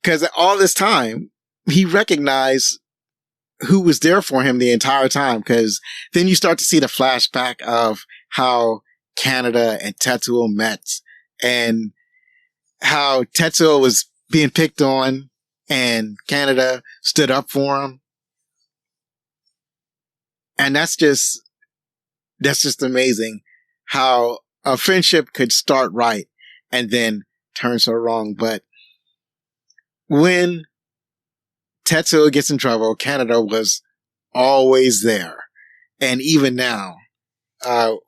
Because all this time, he recognized who was there for him the entire time. Because then you start to see the flashback of how Canada and Tetsuo met, and how Tetsuo was being picked on and Canada stood up for him. And that's just amazing how a friendship could start right and then turn so wrong. But when Tetsuo gets in trouble, Canada was always there. And even now,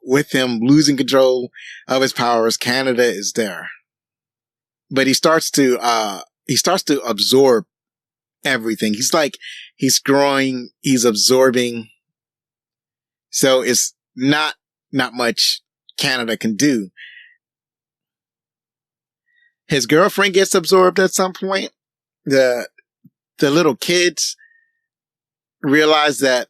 with him losing control of his powers, Canada is there. But he starts to he starts to absorb everything. He's growing, he's absorbing. So it's not much Canada can do. His girlfriend gets absorbed at some point. The little kids realize that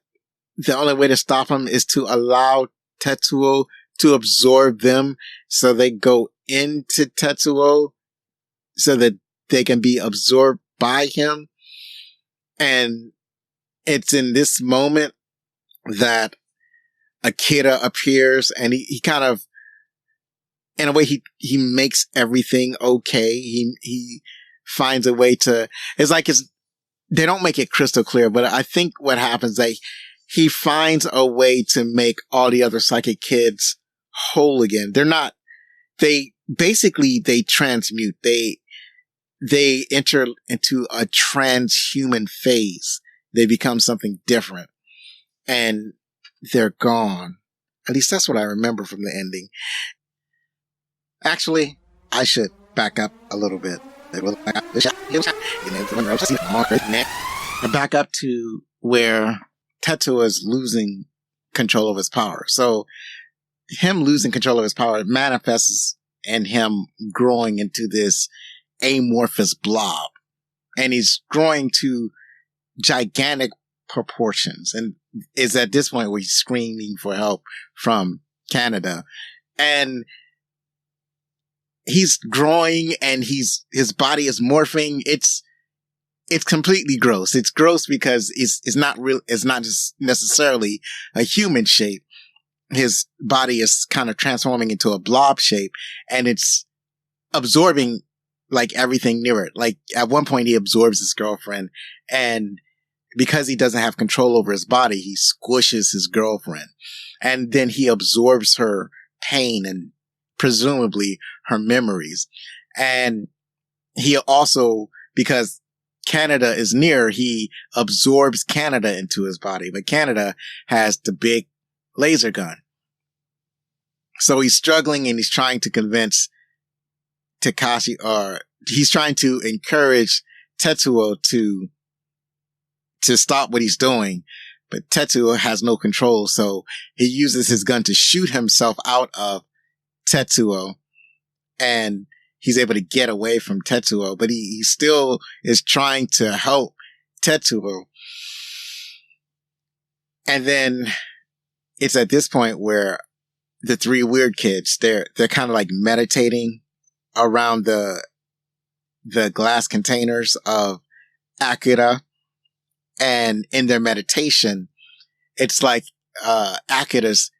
the only way to stop him is to allow Tetsuo to absorb them, so they go into Tetsuo so that they can be absorbed by him. And it's in this moment that Akira appears, and he kind of, in a way, he makes everything okay. He finds a way to, they don't make it crystal clear, but I think what happens, he finds a way to make all the other psychic kids whole again. They transmute. They enter into a transhuman phase. They become something different, and they're gone. At least that's what I remember from the ending. Actually, I should back up a little bit. Back up to where Tetsuo is losing control of his power. So him losing control of his power manifests in him growing into this amorphous blob. And he's growing to gigantic proportions, and is at this point where he's screaming for help from Canada. And he's growing, and his body is morphing. It's completely gross. It's gross because it's not just necessarily a human shape. His body is kind of transforming into a blob shape, and it's absorbing like everything near it. Like at one point he absorbs his girlfriend, and because he doesn't have control over his body, he squishes his girlfriend, and then he absorbs her pain and presumably her memories. And he also, because Canada is near, he absorbs Canada into his body, but Canada has the big laser gun. So he's struggling, and he's trying to convince Takashi, or he's trying to encourage Tetsuo to stop what he's doing, but Tetsuo has no control. So he uses his gun to shoot himself out of Tetsuo, and he's able to get away from Tetsuo, but he still is trying to help Tetsuo. And then it's at this point where the three weird kids, they're kind of like meditating around the glass containers of Akira. And in their meditation, it's like, Akira's,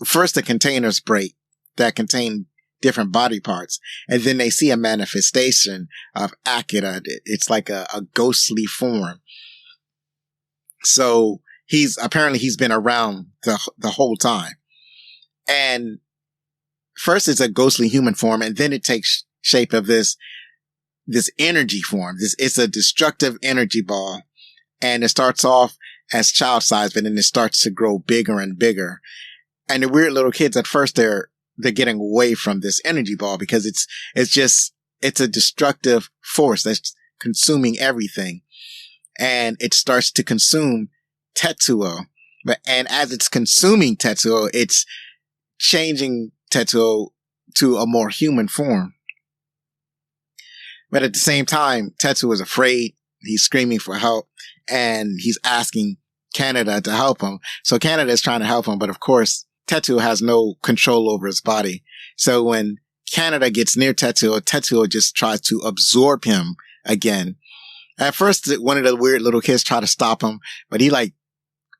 first the containers break that contain different body parts, and then they see a manifestation of Akira. It's like a ghostly form. So he's been around the whole time. And first it's a ghostly human form, and then it takes shape of this energy form. It's a destructive energy ball. And it starts off as child size, but then it starts to grow bigger and bigger. And the weird little kids, at first they're getting away from this energy ball because it's a destructive force that's consuming everything. And it starts to consume Tetsuo. And as it's consuming Tetsuo, it's changing Tetsuo to a more human form. But at the same time, Tetsuo is afraid. He's screaming for help, and he's asking Canada to help him. So Canada is trying to help him, but of course, Tetsuo has no control over his body. So when Canada gets near Tetsuo just tries to absorb him again. At first, one of the weird little kids try to stop him, but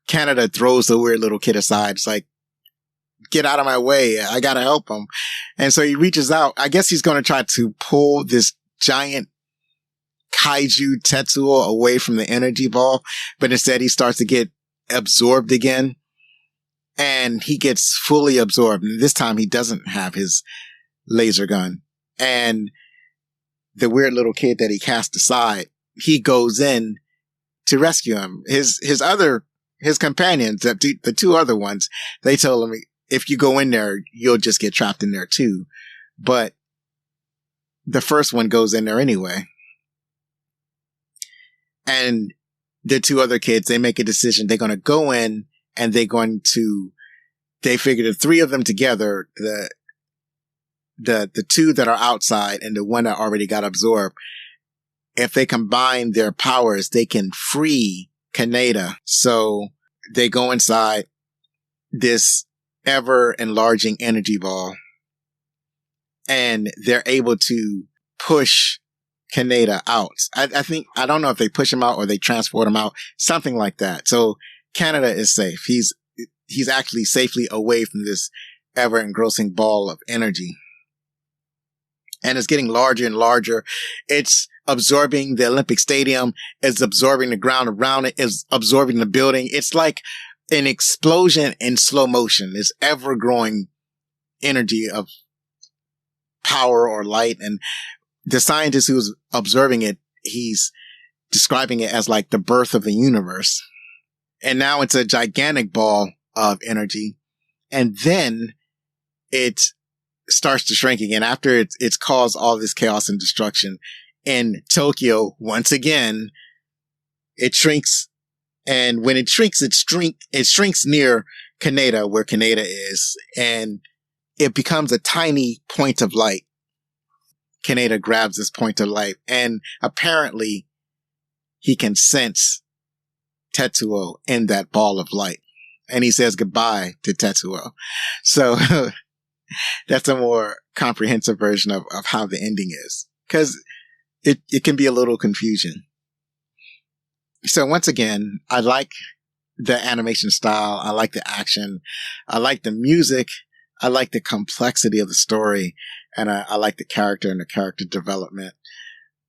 Canada throws the weird little kid aside. It's like, get out of my way. I gotta help him. And so he reaches out. I guess he's going to try to pull this giant kaiju Tetsuo away from the energy ball, but instead he starts to get absorbed again, and he gets fully absorbed. And this time he doesn't have his laser gun, and the weird little kid that he cast aside, he goes in to rescue him. His companions, the two other ones, they told him, if you go in there, you'll just get trapped in there too. But the first one goes in there anyway. And the two other kids, they make a decision. They're going to go in and they figure the three of them together, the two that are outside and the one that already got absorbed, if they combine their powers, they can free Kaneda. So they go inside this ever enlarging energy ball and they're able to push Kaneda out. I don't know if they push him out or they transport him out, something like that. So Kaneda is safe. He's actually safely away from this ever engrossing ball of energy. And it's getting larger and larger. It's absorbing the Olympic Stadium. It's absorbing the ground around it. It's absorbing the building. It's like an explosion in slow motion. This ever growing energy of power or light. And the scientist who's observing it, he's describing it as like the birth of the universe. And now it's a gigantic ball of energy. And then it starts to shrink again after it's caused all this chaos and destruction in Tokyo. Once again, it shrinks. And when it shrinks, it shrinks near Kaneda, where Kaneda is. And it becomes a tiny point of light. Kaneda grabs this point of light, and apparently he can sense Tetsuo in that ball of light. And he says goodbye to Tetsuo. So that's a more comprehensive version of how the ending is. Because it can be a little confusion. So once again, I like the animation style. I like the action. I like the music. I like the complexity of the story. And I like the character and the character development.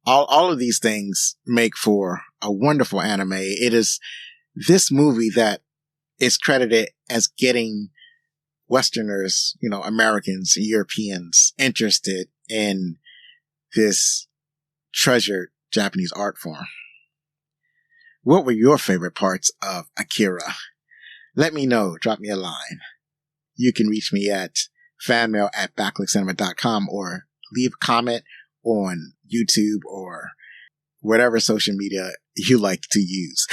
All of these things make for a wonderful anime. It is this movie that is credited as getting Westerners, Americans, Europeans interested in this treasured Japanese art form. What were your favorite parts of Akira? Let me know. Drop me a line. You can reach me at fanmail@backlookcinema.com or leave a comment on YouTube or whatever social media you like to use.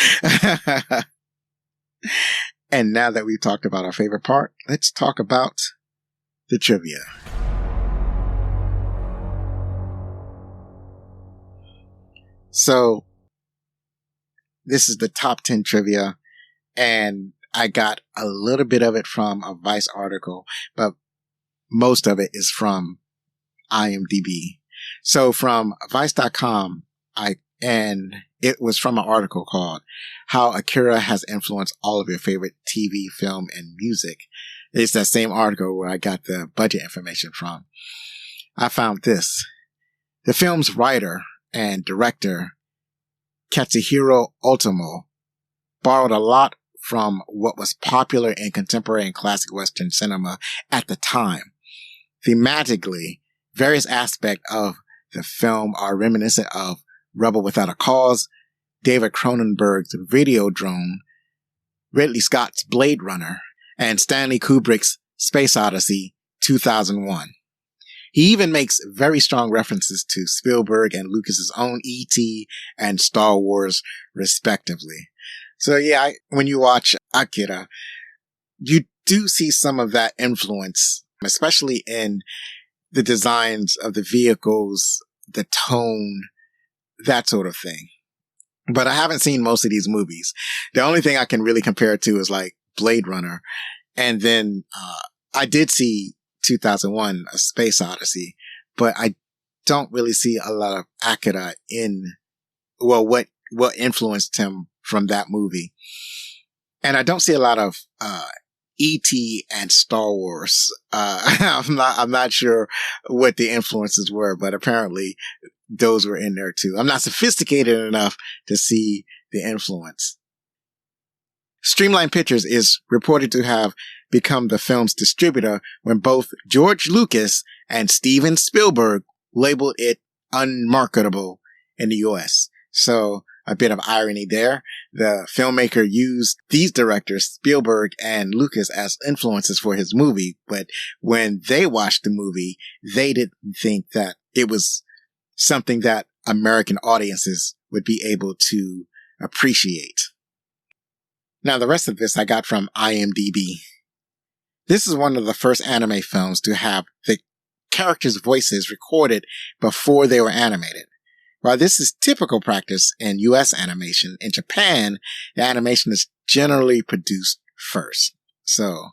And now that we've talked about our favorite part, let's talk about the trivia. So this is the top 10 trivia, and I got a little bit of it from a Vice article, but most of it is from IMDb. So from Vice.com, and it was from an article called How Akira Has Influenced All of Your Favorite TV, Film, and Music. It's that same article where I got the budget information from. I found this. The film's writer and director, Katsuhiro Otomo, borrowed a lot from what was popular in contemporary and classic Western cinema at the time. Thematically, various aspects of the film are reminiscent of Rebel Without a Cause, David Cronenberg's Videodrome, Ridley Scott's Blade Runner, and Stanley Kubrick's Space Odyssey 2001. He even makes very strong references to Spielberg and Lucas's own E.T. and Star Wars, respectively. So yeah, when you watch Akira, you do see some of that influence, especially in the designs of the vehicles, the tone, that sort of thing. But I haven't seen most of these movies. The only thing I can really compare it to is like Blade Runner. And then I did see 2001, A Space Odyssey, but I don't really see a lot of Akira in, well, what influenced him from that movie. And I don't see a lot of E.T. and Star Wars. I'm not sure what the influences were, but apparently those were in there too. I'm not sophisticated enough to see the influence. Streamline Pictures is reported to have become the film's distributor when both George Lucas and Steven Spielberg labeled it unmarketable in the US. So a bit of irony there. The filmmaker used these directors, Spielberg and Lucas, as influences for his movie, but when they watched the movie, they didn't think that it was something that American audiences would be able to appreciate. Now, the rest of this I got from IMDb. This is one of the first anime films to have the characters' voices recorded before they were animated. While this is typical practice in US animation, in Japan, the animation is generally produced first. So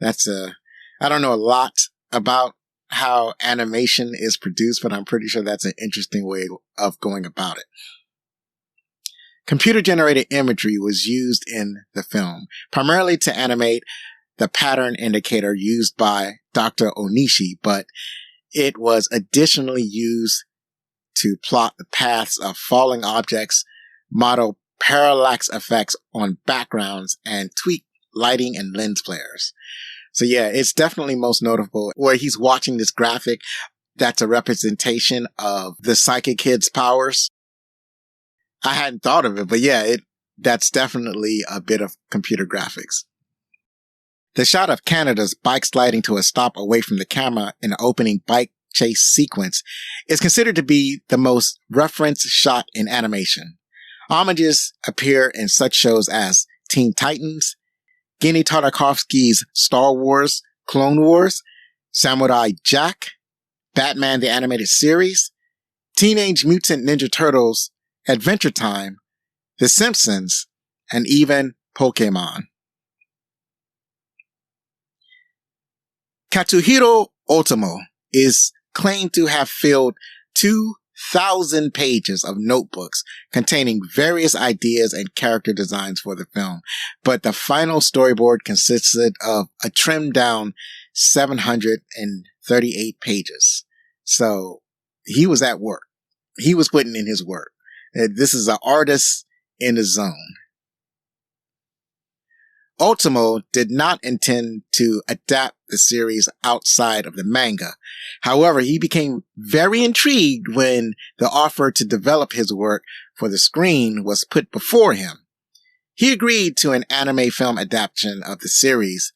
that's I don't know a lot about how animation is produced, but I'm pretty sure that's an interesting way of going about it. Computer-generated imagery was used in the film, primarily to animate the pattern indicator used by Dr. Onishi, but it was additionally used to plot the paths of falling objects, model parallax effects on backgrounds, and tweak lighting and lens flares. So yeah, it's definitely most notable where he's watching this graphic that's a representation of the psychic kid's powers. I hadn't thought of it, but yeah, that's definitely a bit of computer graphics. The shot of Canada's bike sliding to a stop away from the camera in the opening bike chase sequence is considered to be the most referenced shot in animation. Homages appear in such shows as Teen Titans, Genndy Tartakovsky's Star Wars, Clone Wars, Samurai Jack, Batman the Animated Series, Teenage Mutant Ninja Turtles, Adventure Time, The Simpsons, and even Pokemon. Katsuhiro Otomo is claimed to have filled 2,000 pages of notebooks containing various ideas and character designs for the film, but the final storyboard consisted of a trimmed down 738 pages. So he was at work. He was putting in his work. This is an artist in the zone. Otomo did not intend to adapt the series outside of the manga. However, he became very intrigued when the offer to develop his work for the screen was put before him. He agreed to an anime film adaptation of the series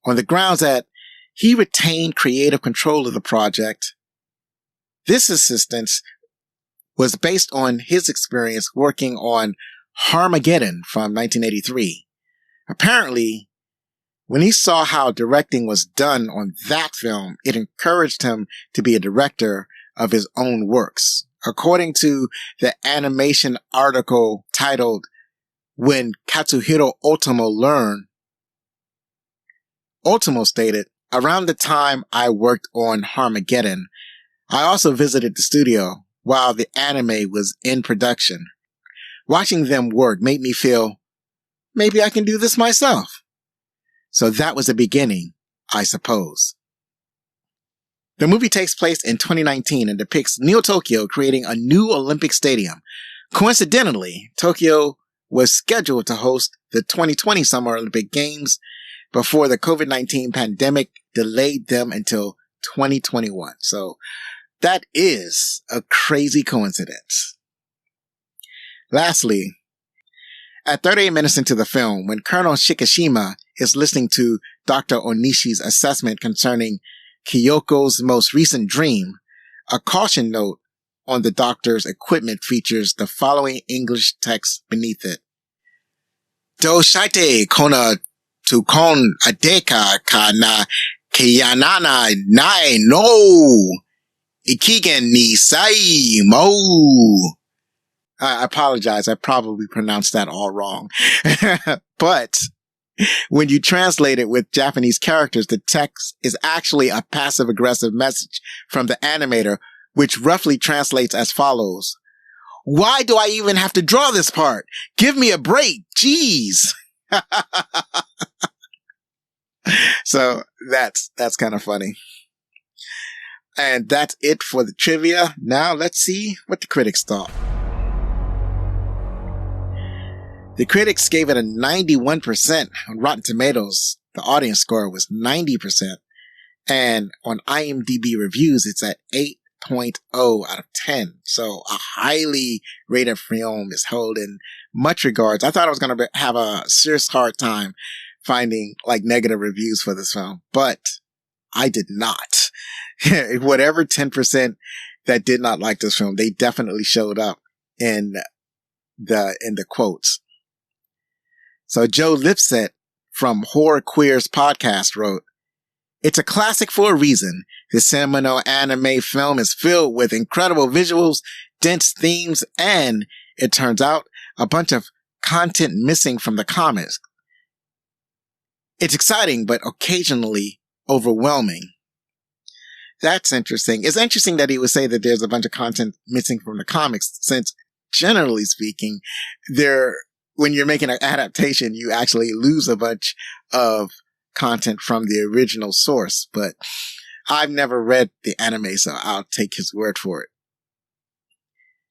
on the grounds that he retained creative control of the project. This assistance was based on his experience working on Armageddon from 1983. Apparently, when he saw how directing was done on that film, it encouraged him to be a director of his own works. According to the animation article titled When Katsuhiro Otomo Learned, Otomo stated, "Around the time I worked on Armageddon, I also visited the studio while the anime was in production. Watching them work made me feel, maybe I can do this myself." So that was the beginning, I suppose. The movie takes place in 2019 and depicts Neo Tokyo creating a new Olympic stadium. Coincidentally, Tokyo was scheduled to host the 2020 Summer Olympic Games before the COVID-19 pandemic delayed them until 2021. So that is a crazy coincidence. Lastly, at 38 minutes into the film, when Colonel Shikishima is listening to Dr. Onishi's assessment concerning Kyoko's most recent dream, a caution note on the doctor's equipment features the following English text beneath it. Do shaite kona tukon adeka ka na kiyanana nai no ikigen ni sai mo. I apologize. I probably pronounced that all wrong. But when you translate it with Japanese characters, the text is actually a passive-aggressive message from the animator, which roughly translates as follows. Why do I even have to draw this part? Give me a break. Jeez. So that's kind of funny. And that's it for the trivia. Now let's see what the critics thought. The critics gave it a 91%. On Rotten Tomatoes, the audience score was 90%. And on IMDb reviews, it's at 8.0 out of 10. So a highly rated film is held in much regards. I thought I was going to have a serious hard time finding like negative reviews for this film, but I did not. Whatever 10% that did not like this film, they definitely showed up in in the quotes. So Joe Lipset from Horror Queers podcast wrote, "It's a classic for a reason. This seminal anime film is filled with incredible visuals, dense themes, and, it turns out, a bunch of content missing from the comics. It's exciting, but occasionally overwhelming." That's interesting. It's interesting that he would say that there's a bunch of content missing from the comics, since generally speaking, when you're making an adaptation, you actually lose a bunch of content from the original source. But I've never read the anime, so I'll take his word for it.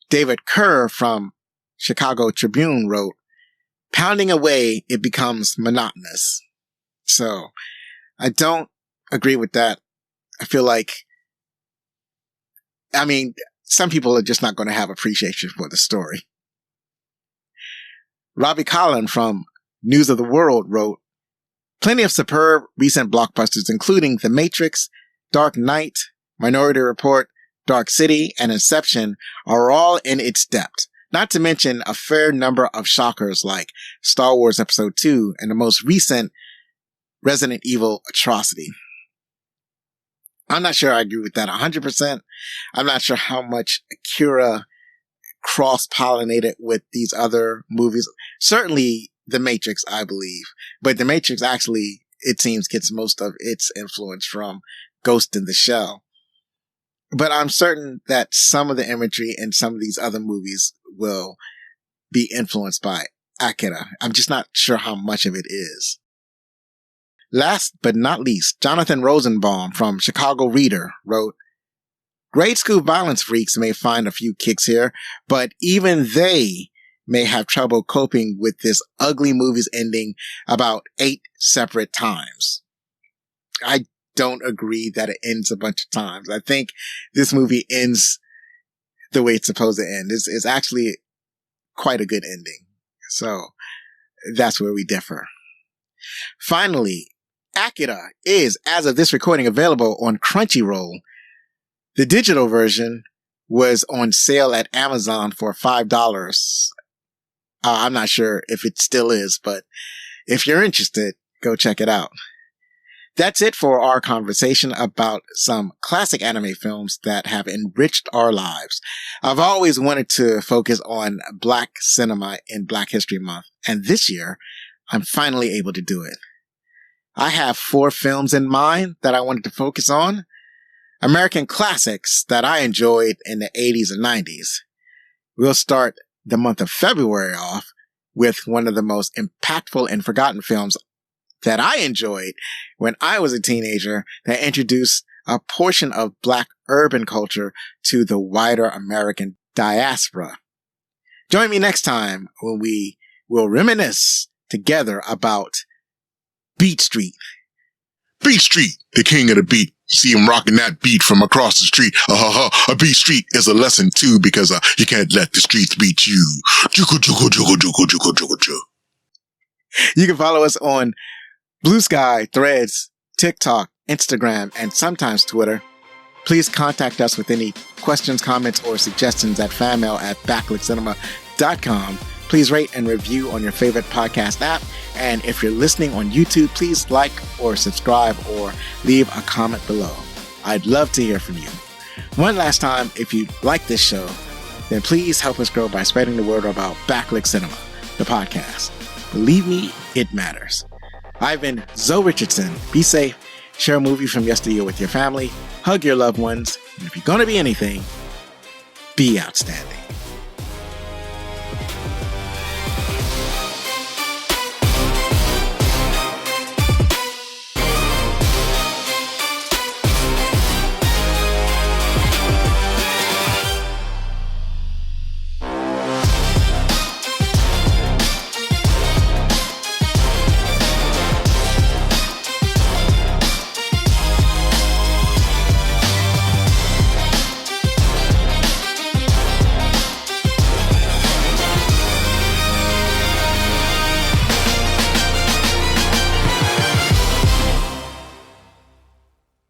David Kerr from Chicago Tribune wrote, "Pounding away, it becomes monotonous." So I don't agree with that. I feel like, some people are just not going to have appreciation for the story. Robbie Collin from News of the World wrote, "Plenty of superb recent blockbusters, including The Matrix, Dark Knight, Minority Report, Dark City, and Inception, are all in its depth. Not to mention a fair number of shockers like Star Wars Episode 2 and the most recent Resident Evil atrocity." I'm not sure I agree with that 100%. I'm not sure how much Akira cross-pollinated with these other movies. Certainly The Matrix, I believe. But The Matrix actually, it seems, gets most of its influence from Ghost in the Shell. But I'm certain that some of the imagery in some of these other movies will be influenced by Akira. I'm just not sure how much of it is. Last but not least, Jonathan Rosenbaum from Chicago Reader wrote, "Grade school violence freaks may find a few kicks here, but even they may have trouble coping with this ugly movie's ending about 8 separate times." I don't agree that it ends a bunch of times. I think this movie ends the way it's supposed to end. It's actually quite a good ending. So that's where we differ. Finally, Akira is, as of this recording, available on Crunchyroll. The digital version was on sale at Amazon for $5. I'm not sure if it still is, but if you're interested, go check it out. That's it for our conversation about some classic anime films that have enriched our lives. I've always wanted to focus on Black cinema in Black History Month, and this year, I'm finally able to do it. I have 4 films in mind that I wanted to focus on. American classics that I enjoyed in the 80s and 90s. We'll start the month of February off with one of the most impactful and forgotten films that I enjoyed when I was a teenager that introduced a portion of Black urban culture to the wider American diaspora. Join me next time when we will reminisce together about Beat Street. Beat Street, the king of the beat. See him rocking that beat from across the street. A beat street is a lesson too, because you can't let the streets beat you. You can follow us on Blue Sky, Threads, TikTok, Instagram, and sometimes Twitter. Please contact us with any questions, comments, or suggestions at fanmail@backlickcinema.com. Please rate and review on your favorite podcast app. And if you're listening on YouTube, please like or subscribe or leave a comment below. I'd love to hear from you. One last time, if you like this show, then please help us grow by spreading the word about Backlick Cinema, the podcast. Believe me, it matters. I've been Zoe Richardson. Be safe, share a movie from yesteryear with your family, hug your loved ones, and if you're going to be anything, be outstanding.